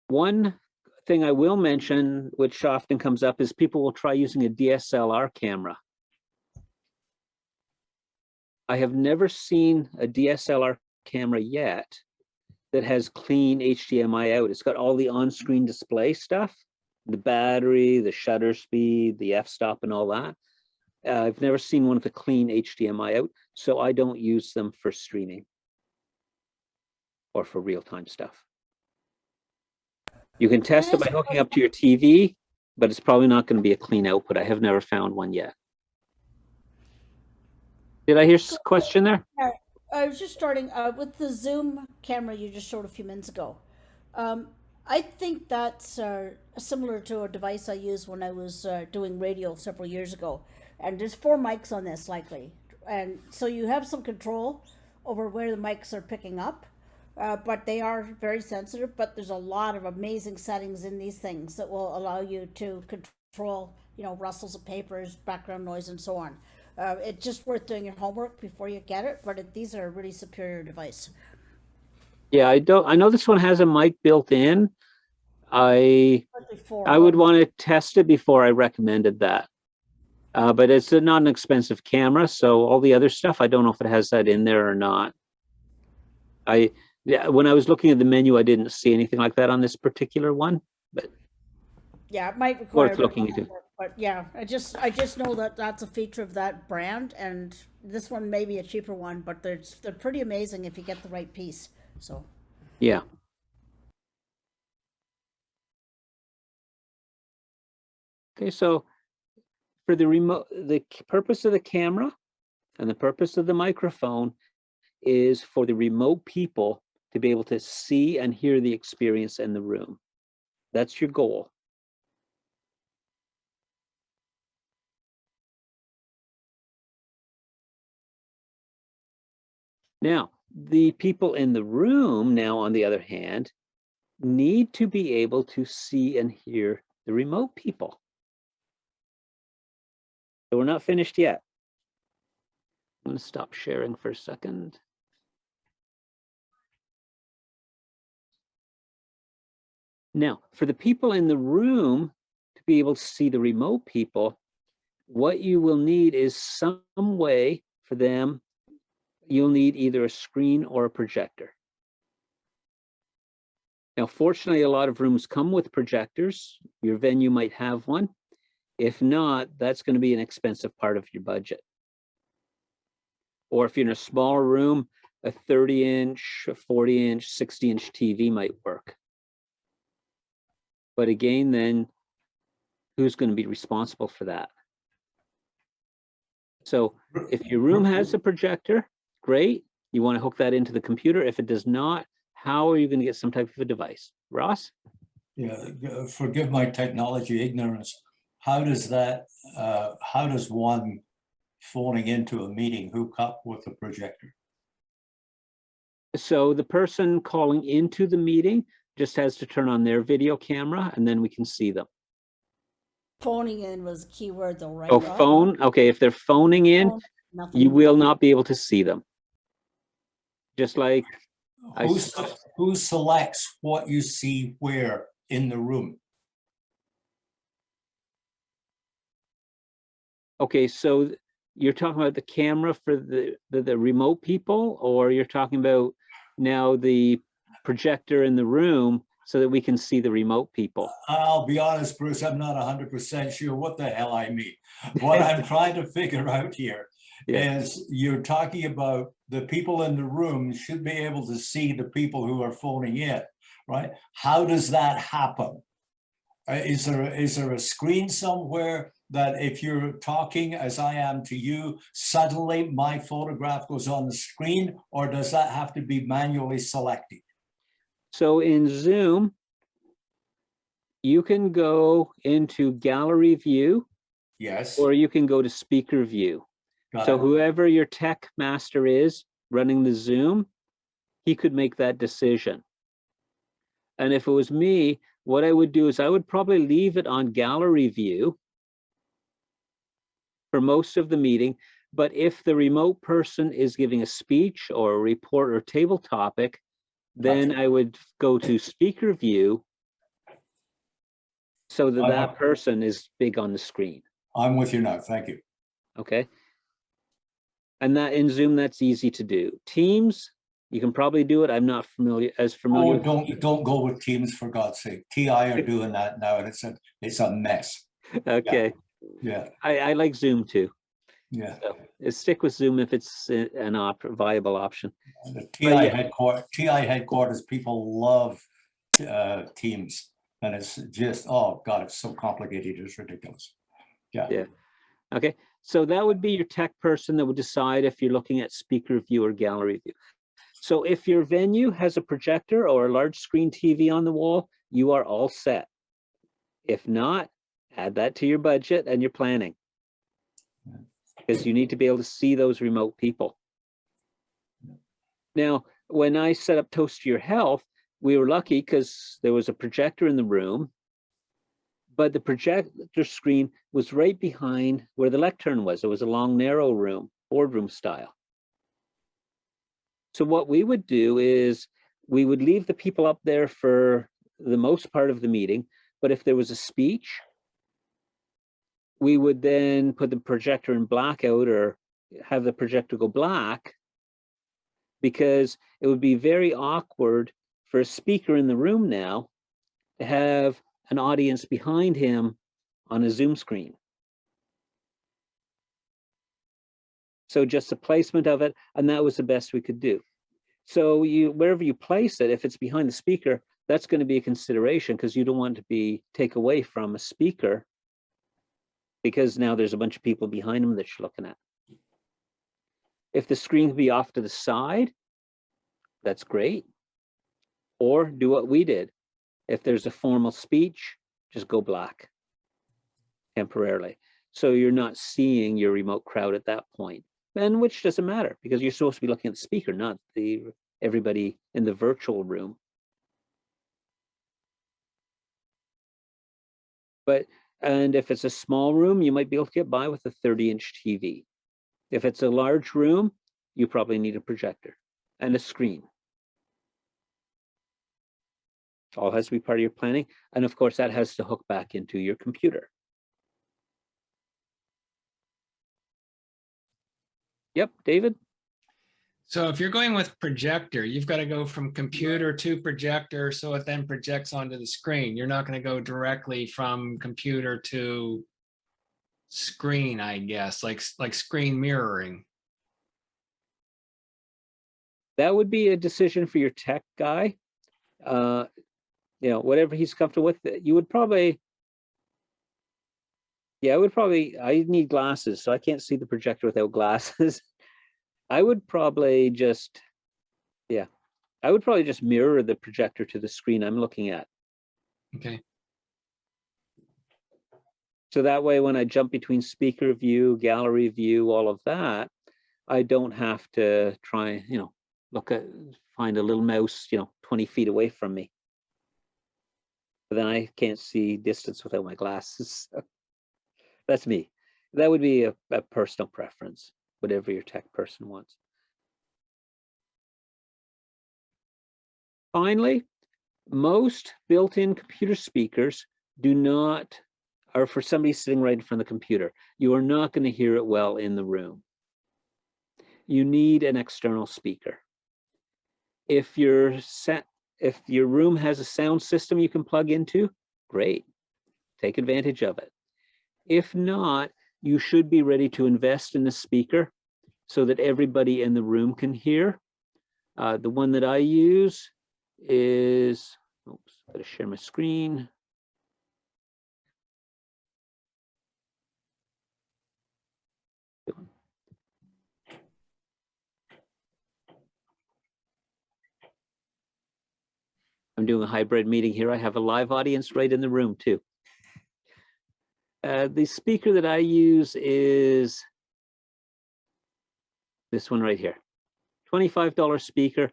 One thing I will mention, which often comes up, is people will try using a DSLR camera. I have never seen a DSLR camera yet that has clean HDMI out. It's got all the on-screen display stuff, the battery, the shutter speed, the f-stop and all that. I've never seen one with a clean HDMI out, so I don't use them for streaming or for real-time stuff. You can test it by hooking up to your TV, but it's probably not going to be a clean output. I have never found one yet. Did I hear a question there? I was just starting with the Zoom camera you just showed a few minutes ago. I think that's similar to a device I used when I was doing radio several years ago. And there's 4 mics on this likely. And so you have some control over where the mics are picking up, but they are very sensitive. But there's a lot of amazing settings in these things that will allow you to control, you know, rustles of papers, background noise, and so on. It's just worth doing your homework before you get it, but these are a really superior device. Yeah, I know this one has a mic built in. I would want to test it before I recommended that. But it's not an expensive camera, so all the other stuff, I don't know if it has that in there or not. When I was looking at the menu, I didn't see anything like that on this particular one, but yeah, it might require worth looking into. But yeah, I just know that that's a feature of that brand, and this one may be a cheaper one, but they're pretty amazing if you get the right piece. So yeah. Okay, so for the remote, the purpose of the camera and the purpose of the microphone is for the remote people to be able to see and hear the experience in the room. That's your goal. Now, the people in the room now, on the other hand, need to be able to see and hear the remote people. So we're not finished yet. I'm going to stop sharing for a second. Now, for the people in the room to be able to see the remote people, what you will need is some way for them. You'll need either a screen or a projector. Now, fortunately, a lot of rooms come with projectors. Your venue might have one. If not, that's going to be an expensive part of your budget. Or if you're in a smaller room, a 30-inch, a 40-inch, 60-inch TV might work. But again, then who's going to be responsible for that? So if your room has a projector, great. You want to hook that into the computer. If it does not, how are you going to get some type of a device? Ross? Yeah, forgive my technology ignorance. how does that, how does one phoning into a meeting hook up with the projector? So the person calling into the meeting just has to turn on their video camera and then we can see them. Phoning in was a key word though, right? Oh, Rod? phone. Okay, if they're phoning in, Phone, nothing. you will not be able to see them. Just like Who selects what you see where in the room? okay, so you're talking about the camera for the remote people, or you're talking about now the projector in the room so that we can see the remote people? I'll be honest, Bruce, I'm not 100% sure what the hell I mean. What I'm trying to figure out here Yeah. is you're talking about the people in the room should be able to see the people who are phoning in, right? How does that happen? Is there a screen somewhere that if you're talking as I am to you, suddenly my photograph goes on the screen, or does that have to be manually selected? So in Zoom, you can go into gallery view, Yes. or you can go to speaker view. Got So it. whoever your tech master is running the Zoom, he could make that decision. And if it was me, what I would do is I would probably leave it on gallery view for most of the meeting. But if the remote person is giving a speech or a report or table topic, then Gotcha. I would go to speaker view so that that Uh-huh. person is big on the screen. I'm with you now. Thank you. Okay. And that in Zoom, that's easy to do. Teams, you can probably do it. I'm not familiar Oh, with. don't go with Teams, for God's sake. TI are doing that now, and it's a mess. Okay. Yeah, I like Zoom too. yeah. So stick with Zoom if it's an viable option. The yeah. TI headquarters people love Teams, and it's just, oh God, it's so complicated. It's ridiculous. Yeah. Yeah. Okay. So that would be your tech person that would decide if you're looking at speaker view or gallery view. So if your venue has a projector or a large screen TV on the wall, you are all set. If not, add that to your budget and your planning, because you need to be able to see those remote people. Now, when I set up Toast to Your Health, we were lucky because there was a projector in the room, but the projector screen was right behind where the lectern was. It was a long, narrow room, boardroom style. So what we would do is we would leave the people up there for the most part of the meeting, but if there was a speech, we would then put the projector in blackout or have the projector go black, because it would be very awkward for a speaker in the room now to have an audience behind him on a Zoom screen. So just the placement of it, and that was the best we could do. So wherever you place it, if it's behind the speaker, that's going to be a consideration, because you don't want to take away from a speaker, because now there's a bunch of people behind him that you're looking at. If the screen can be off to the side, that's great. Or do what we did. If there's a formal speech, just go black temporarily. So you're not seeing your remote crowd at that point. And which doesn't matter, because you're supposed to be looking at the speaker, not everybody in the virtual room. And if it's a small room, you might be able to get by with a 30-inch TV. If it's a large room, you probably need a projector and a screen. All has to be part of your planning. And of course, that has to hook back into your computer. Yep, David? So if you're going with projector, you've got to go from computer to projector so it then projects onto the screen. You're not going to go directly from computer to screen, I guess, like screen mirroring. That would be a decision for your tech guy. Whatever he's comfortable with. You would probably, I need glasses, so I can't see the projector without glasses. I would probably just mirror the projector to the screen I'm looking at. Okay. So that way, when I jump between speaker view, gallery view, all of that, I don't have to try, find a little mouse, 20 feet away from me. But then I can't see distance without my glasses. That's me. That would be a personal preference, whatever your tech person wants. Finally, most built-in computer speakers are for somebody sitting right in front of the computer. You are not going to hear it well in the room. You need an external speaker. If your room has a sound system you can plug into, great, take advantage of it. If not, you should be ready to invest in a speaker so that everybody in the room can hear. The one that I use is, oops, gotta share my screen. I'm doing a hybrid meeting here. I have a live audience right in the room too. The speaker that I use is this one right here. $25 speaker.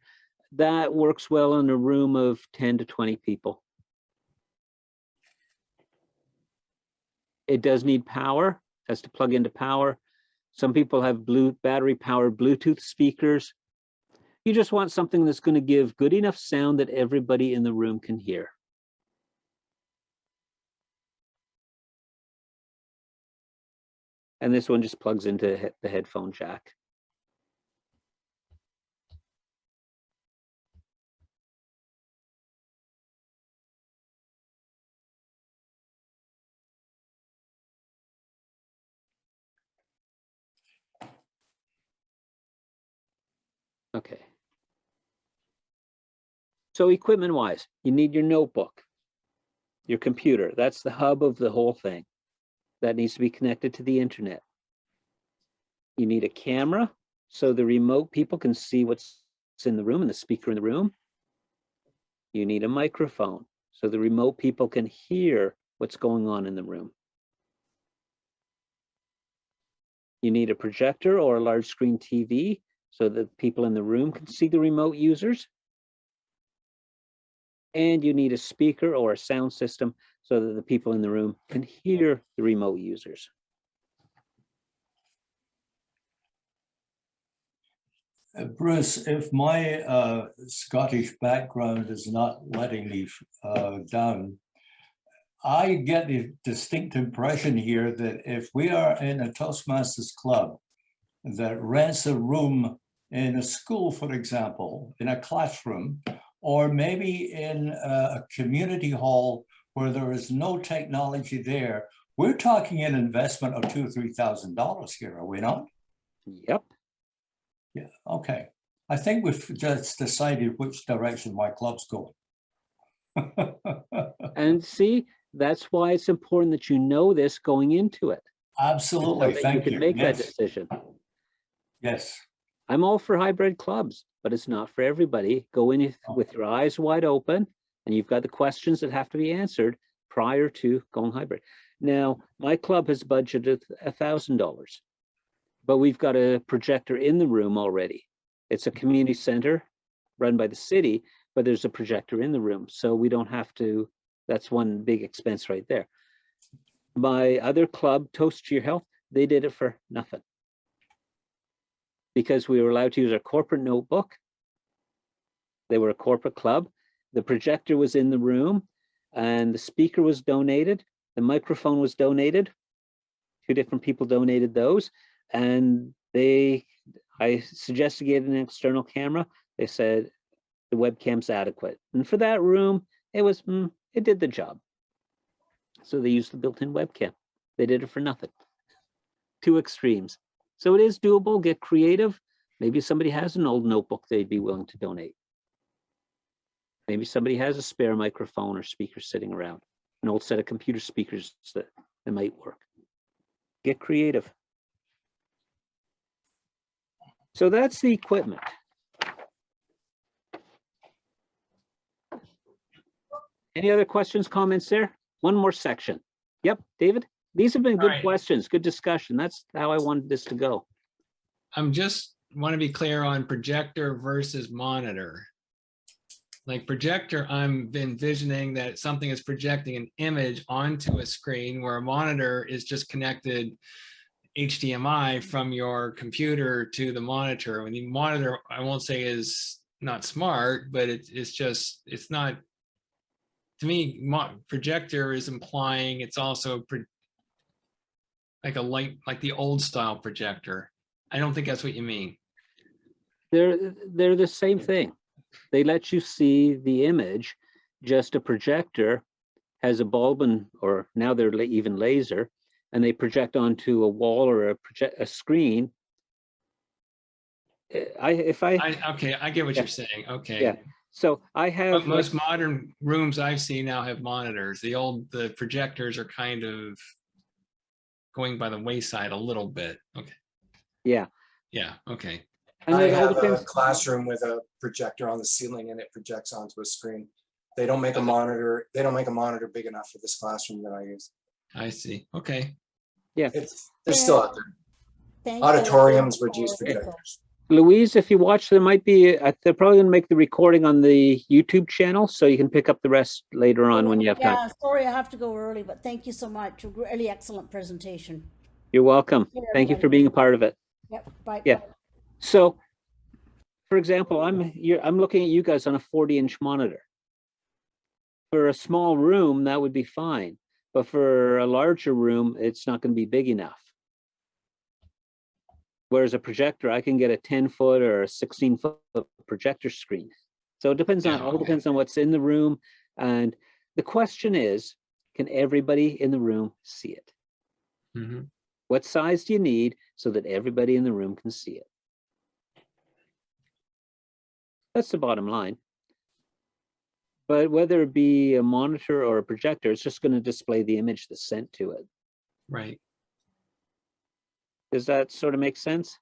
That works well in a room of 10 to 20 people. It does need power, has to plug into power. Some people have battery-powered Bluetooth speakers. You just want something that's going to give good enough sound that everybody in the room can hear. And this one just plugs into the headphone jack. Okay. So equipment-wise, you need your notebook, your computer. That's the hub of the whole thing. That needs to be connected to the internet. You need a camera so the remote people can see what's in the room and the speaker in the room. You need a microphone so the remote people can hear what's going on in the room. You need a projector or a large screen TV so that people in the room can see the remote users. And you need a speaker or a sound system so that the people in the room can hear the remote users. Bruce, if my Scottish background is not letting me down, I get the distinct impression here that if we are in a Toastmasters club that rents a room in a school, for example, in a classroom, or maybe in a community hall where there is no technology there, we're talking an investment of $2,000 or $3,000 here, are we not? Yep. Yeah, okay. I think we've just decided which direction my club's going. And see, that's why it's important that you know this going into it. Absolutely, So that thank you. You can make that Yes. decision. Yes. I'm all for hybrid clubs, but it's not for everybody. Go in with your eyes wide open, and you've got the questions that have to be answered prior to going hybrid. Now, my club has budgeted $1,000, but we've got a projector in the room already. It's a community center run by the city, but there's a projector in the room, so we don't have to. That's one big expense right there. My other club, Toast to Your Health, they did it for nothing because we were allowed to use our corporate notebook. They were a corporate club. The projector was in the room and the speaker was donated. The microphone was donated. 2 different people donated those. And I suggested getting an external camera. They said the webcam's adequate. And for that room, it did the job. So they used the built-in webcam. They did it for nothing. 2 extremes. So it is doable, get creative. Maybe somebody has an old notebook they'd be willing to donate. Maybe somebody has a spare microphone or speaker sitting around, an old set of computer speakers that might work. Get creative. So that's the equipment. Any other questions, comments there? One more section. Yep, David? These have been All good right. questions, good discussion. That's how I wanted this to go. I'm just want to be clear on projector versus monitor. Like projector, I'm envisioning that something is projecting an image onto a screen where a monitor is just connected HDMI from your computer to the monitor. When the monitor, I won't say is not smart, but it's just, it's not, to me, projector is implying it's also like a light, like the old style projector. I don't think that's what you mean. They're the same thing. They let you see the image, just a projector has a bulb and, or now they're even laser, and they project onto a wall or a screen. Okay, I get what Yeah. you're saying. Okay. Yeah. So I have But most modern rooms I've seen now have monitors. The projectors are kind of going by the wayside a little bit. Okay. Yeah. Yeah. Okay. And I it all have a depends. classroom with a projector on the ceiling and it projects onto a screen. They don't make a monitor. They don't make a monitor big enough for this classroom that I use. I see. Okay. Yeah. They're still out there. Thank you. Auditoriums would use projectors. Louise, if you watch, there might be, they're probably going to make the recording on the YouTube channel, so you can pick up the rest later on when you have time. Yeah, sorry, I have to go early, but thank you so much. Really excellent presentation. You're welcome. Here, Thank you for everybody. being a part of it. Yep, bye. Yeah. So, for example, I'm looking at you guys on a 40-inch monitor. For a small room, that would be fine, but for a larger room, it's not going to be big enough. Whereas a projector, I can get a 10-foot or a 16-foot projector screen. So it depends on, all depends on what's in the room. And the question is, can everybody in the room see it? Mm-hmm. What size do you need so that everybody in the room can see it? That's the bottom line. But whether it be a monitor or a projector, it's just going to display the image that's sent to it. Right. Does that sort of make sense?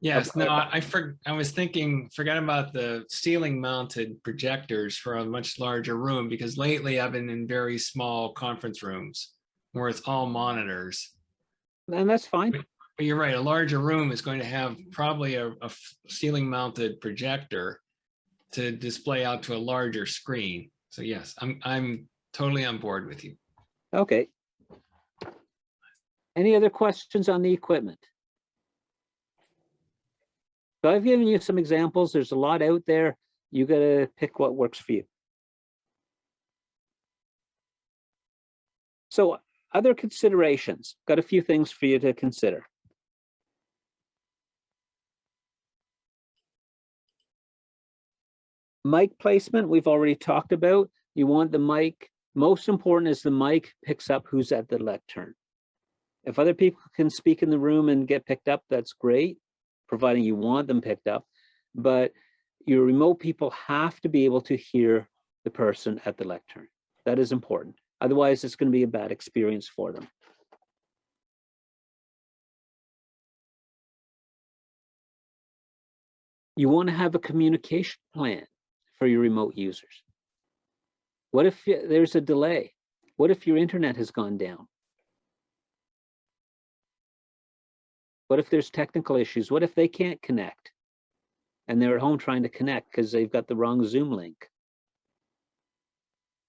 Yes. No, I was thinking, forget about the ceiling mounted projectors for a much larger room, because lately I've been in very small conference rooms where it's all monitors. And that's fine. But you're right, a larger room is going to have probably a ceiling mounted projector to display out to a larger screen. So yes, I'm totally on board with you. Okay. Any other questions on the equipment? So I've given you some examples. There's a lot out there. You got to pick what works for you. So other considerations, got a few things for you to consider. Mic placement, we've already talked about. You want the mic, most important is the mic picks up who's at the lectern. If other people can speak in the room and get picked up, that's great, providing you want them picked up. But your remote people have to be able to hear the person at the lectern. That is important. Otherwise, it's going to be a bad experience for them. You want to have a communication plan for your remote users. What if there's a delay? What if your internet has gone down? What if there's technical issues? What if they can't connect and they're at home trying to connect because they've got the wrong Zoom link?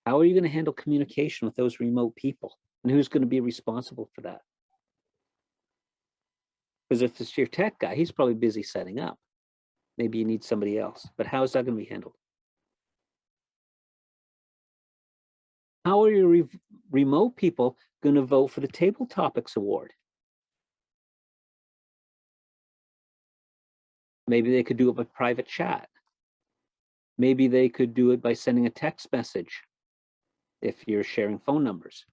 How are you going to handle communication with those remote people? And who's going to be responsible for that? Because if it's your tech guy, he's probably busy setting up. Maybe you need somebody else, but how is that going to be handled? How are your remote people going to vote for the Table Topics Award? Maybe they could do it by private chat. Maybe they could do it by sending a text message if you're sharing phone numbers.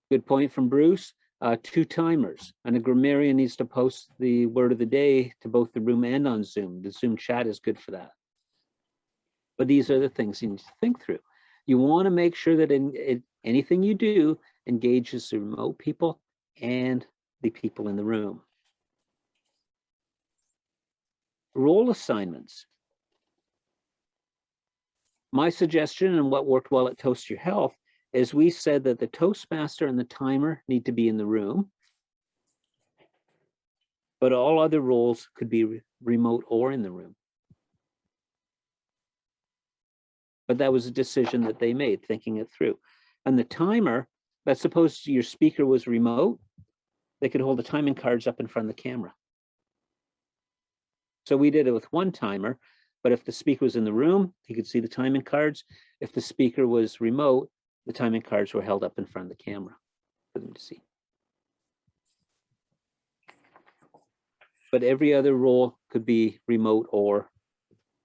Good point from Bruce. 2 timers, and a grammarian needs to post the word of the day to both the room and on Zoom. The Zoom chat is good for that. But these are the things you need to think through. You want to make sure that anything you do engages the remote people and the people in the room. Role assignments. My suggestion and what worked well at Toast Your Health is we said that the Toastmaster and the timer need to be in the room, but all other roles could be remote or in the room. But that was a decision that they made, thinking it through. And the timer, let's suppose your speaker was remote, they could hold the timing cards up in front of the camera. So we did it with one timer, but if the speaker was in the room, he could see the timing cards. If the speaker was remote, the timing cards were held up in front of the camera for them to see. But every other role could be remote or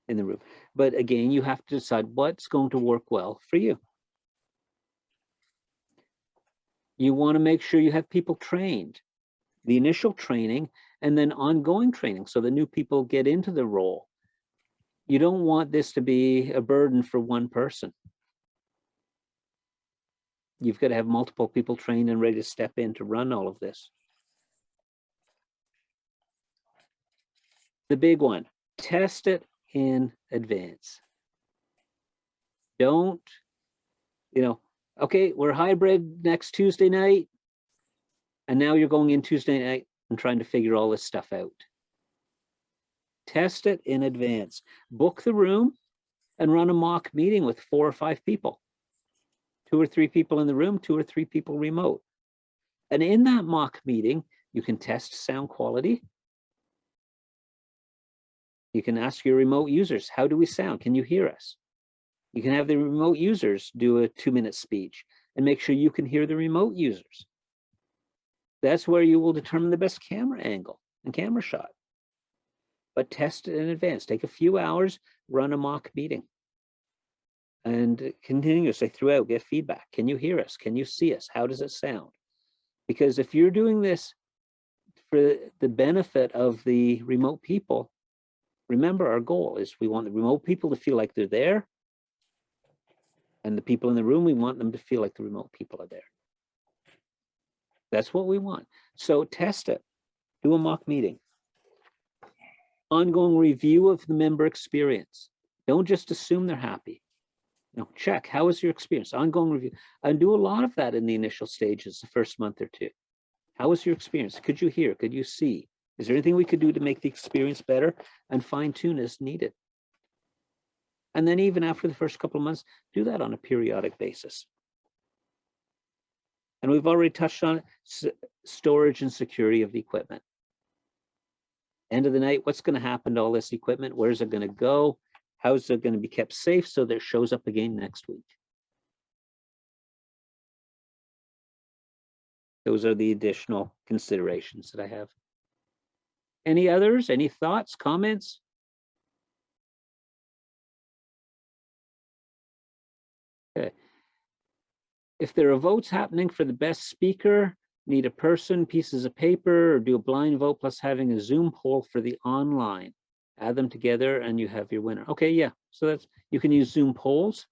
in the room. But again, you have to decide what's going to work well for you. You want to make sure you have people trained, the initial training and then ongoing training so the new people get into the role. You don't want this to be a burden for one person. You've got to have multiple people trained and ready to step in to run all of this. The big one, test it in advance. Don't, okay, we're hybrid next Tuesday night, and now you're going in Tuesday night and trying to figure all this stuff out. Test it in advance. Book the room and run a mock meeting with 4 or 5 people. 2 or 3 people in the room, 2 or 3 people remote. And in that mock meeting, you can test sound quality. You can ask your remote users, how do we sound? Can you hear us? You can have the remote users do a 2-minute speech and make sure you can hear the remote users. That's where you will determine the best camera angle and camera shot. But test it in advance. Take a few hours, run a mock meeting. And continuously throughout, get feedback. Can you hear us? Can you see us? How does it sound? Because if you're doing this for the benefit of the remote people, remember our goal is we want the remote people to feel like they're there. And the people in the room, we want them to feel like the remote people are there. That's what we want. So test it. Do a mock meeting. Ongoing review of the member experience. Don't just assume they're happy. Check, how was your experience? Ongoing review. And do a lot of that in the initial stages, the first month or 2. How was your experience? Could you hear? Could you see? Is there anything we could do to make the experience better? And fine tune as needed. And then even after the first couple of months, do that on a periodic basis. And we've already touched on it, storage and security of the equipment. End of the night, what's going to happen to all this equipment? Where's it going to go? How is it going to be kept safe so that it shows up again next week? Those are the additional considerations that I have. Any others? Any thoughts, comments? Okay. If there are votes happening for the best speaker, need a person, pieces of paper, or do a blind vote plus having a Zoom poll for the online. Add them together and you have your winner. Okay, yeah. So that's, you can use Zoom polls.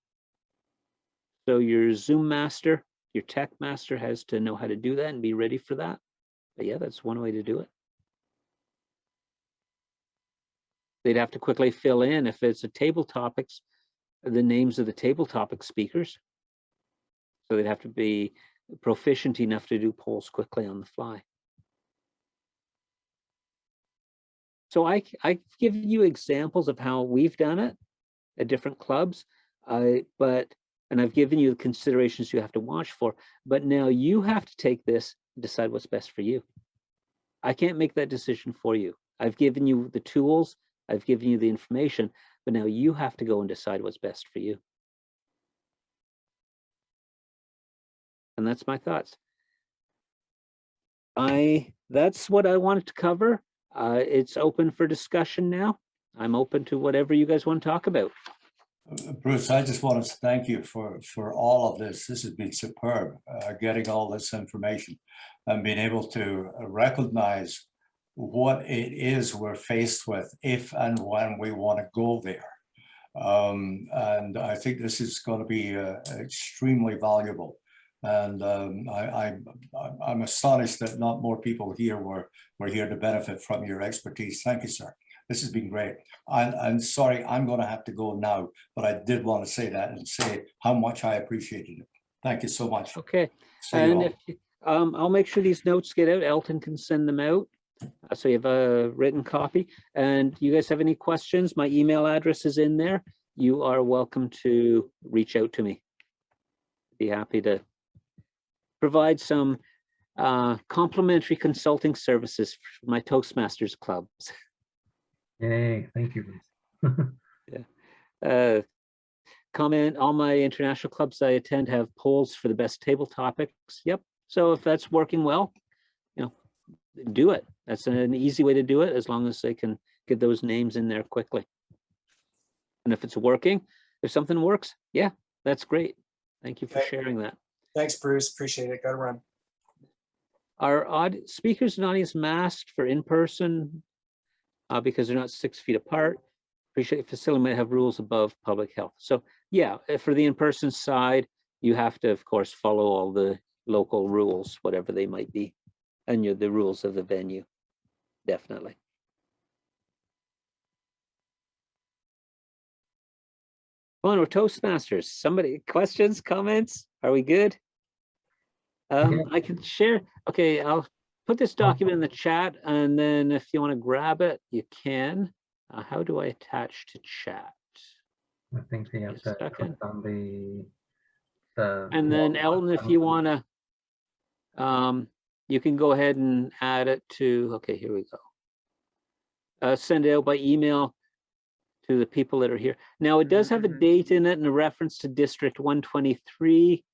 So your Zoom master, your tech master has to know how to do that and be ready for that. But yeah, that's one way to do it. They'd have to quickly fill in, if it's a table topics, the names of the table topic speakers. So they'd have to be proficient enough to do polls quickly on the fly. So I've given you examples of how we've done it at different clubs, and I've given you the considerations you have to watch for, but now you have to take this and decide what's best for you. I can't make that decision for you. I've given you the tools, I've given you the information, but now you have to go and decide what's best for you. And that's my thoughts. That's what I wanted to cover. It's open for discussion now. I'm open to whatever you guys want to talk about. Bruce, I just want to thank you for all of this. This has been superb, getting all this information and being able to recognize what it is we're faced with if and when we want to go there. And I think this is going to be extremely valuable. And I'm astonished that not more people here were here to benefit from your expertise. Thank you, sir. This has been great. I'm sorry, I'm going to have to go now, but I did want to say that and say how much I appreciated it. Thank you so much. Okay, See you and all. if I'll make sure these notes get out. Elton can send them out. So you have a written copy, and you guys have any questions? My email address is in there. You are welcome to reach out to me. Be happy to provide some complimentary consulting services for my Toastmasters clubs. Yay, thank you. Comment, all my international clubs I attend have polls for the best table topics. Yep. So if that's working well, you know, do it. That's an easy way to do it, as long as they can get those names in there quickly. And if it's working, if something works, yeah, that's great. Thank you for Okay. sharing that. Thanks, Bruce. Appreciate it. Gotta run. Are speakers and audience masked for in-person because they're not 6 feet apart? Appreciate facility might have rules above public health. So yeah, for the in-person side, you have to, of course, follow all the local rules, whatever they might be, and the rules of the venue, definitely. Come on, we're Toastmasters. Somebody, questions, comments? Are we good? I can share. Okay, I'll put this document in the chat, and then if you want to grab it, you can. How do I attach to chat? I think they have to click on the and then Elton, if you want to, you can go ahead and add it to, okay, here we go. Send it out by email to the people that are here. Now, it does have a date in it and a reference to District 123.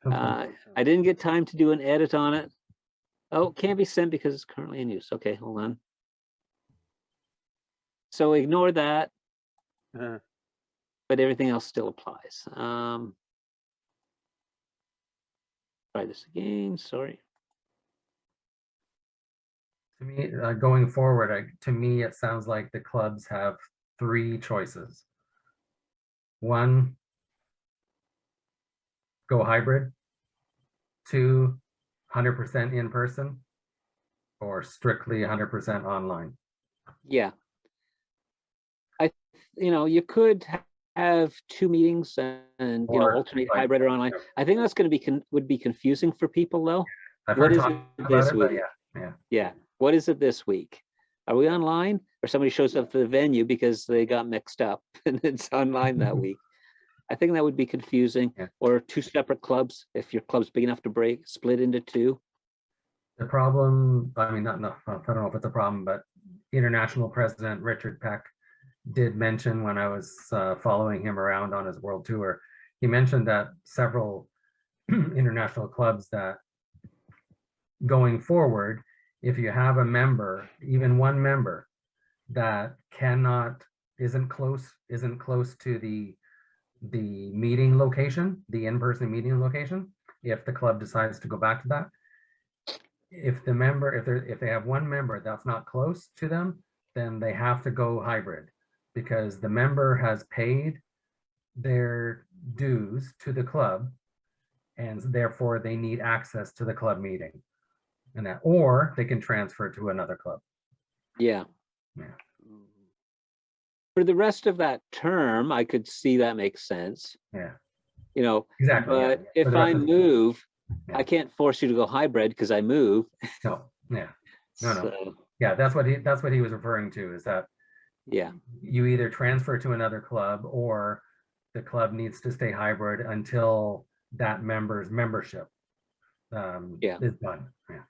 I didn't get time to do an edit on it. Oh, can't be sent because it's currently in use. Okay, hold on. So ignore that, but everything else still applies. Try this again, sorry. To me, going forward, to me, it sounds like the clubs have 3 choices. 1, go hybrid. 2, 100% in person, or strictly 100% online. Yeah. You could have 2 meetings and, alternate like, hybrid or online. I think that's going to be would be confusing for people though. I've What heard is talk it about this it, but week? yeah. Yeah. What is it this week? Are we online, or somebody shows up to the venue because they got mixed up and it's online that week? I think that would be confusing. Yeah. Or 2 separate clubs, if your club's big enough to split into 2. The problem, I mean, I don't know if it's a problem, but international president Richard Peck did mention when I was following him around on his world tour, he mentioned that several international clubs that going forward, if you have a member, even one member that isn't close to the meeting location, the in-person meeting location, if the club decides to go back to that, if they have one member that's not close to them, then they have to go hybrid, because the member has paid their dues to the club, and therefore they need access to the club meeting, and that, or they can transfer to another club. Yeah. Yeah. For the rest of that term, I could see that makes sense. Yeah. Exactly. But yeah. if I move, yeah. I can't force you to go hybrid because I move. No. Yeah. No. So, yeah, that's what he was referring to, is that yeah, you either transfer to another club or the club needs to stay hybrid until that member's membership is done. Yeah.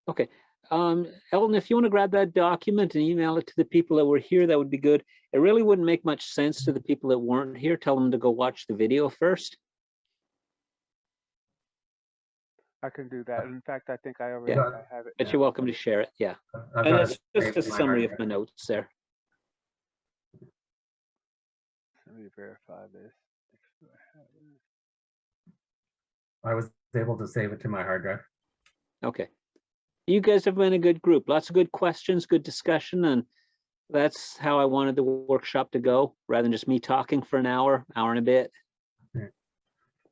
Okay. Elton, if you want to grab that document and email it to the people that were here, that would be good. It really wouldn't make much sense to the people that weren't here. Tell them to go watch the video first. I can do that. In fact, I think I already I have it. But you're welcome to share it. Yeah. And it's just a summary of my notes there. Let me verify this. I was able to save it to my hard drive. Okay. You guys have been a good group. Lots of good questions, good discussion, and that's how I wanted the workshop to go, rather than just me talking for an hour and a bit. Yeah.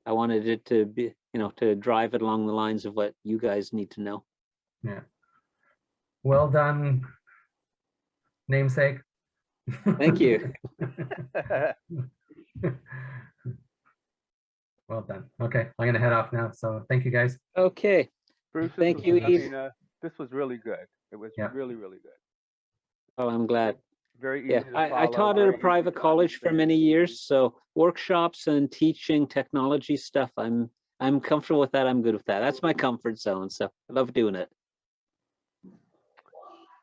I wanted it to be, to drive it along the lines of what you guys need to know. Yeah. Well done, namesake. Thank you. Well done. Okay, I'm gonna head off now. So thank you guys. Okay. Bruce, Thank you, Eve. this was really good. It was Yeah. really, really good. Well, I'm glad. Very easy Yeah, to I follow, taught at very a easy private to college for understand. many years, so workshops and teaching technology stuff, I'm comfortable with that. I'm good with that. That's my comfort zone, so I love doing it.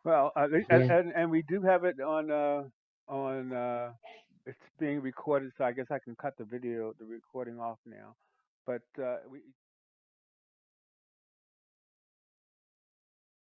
Well, Yeah. and we do have it it's being recorded, so I guess I can cut the recording off now. But we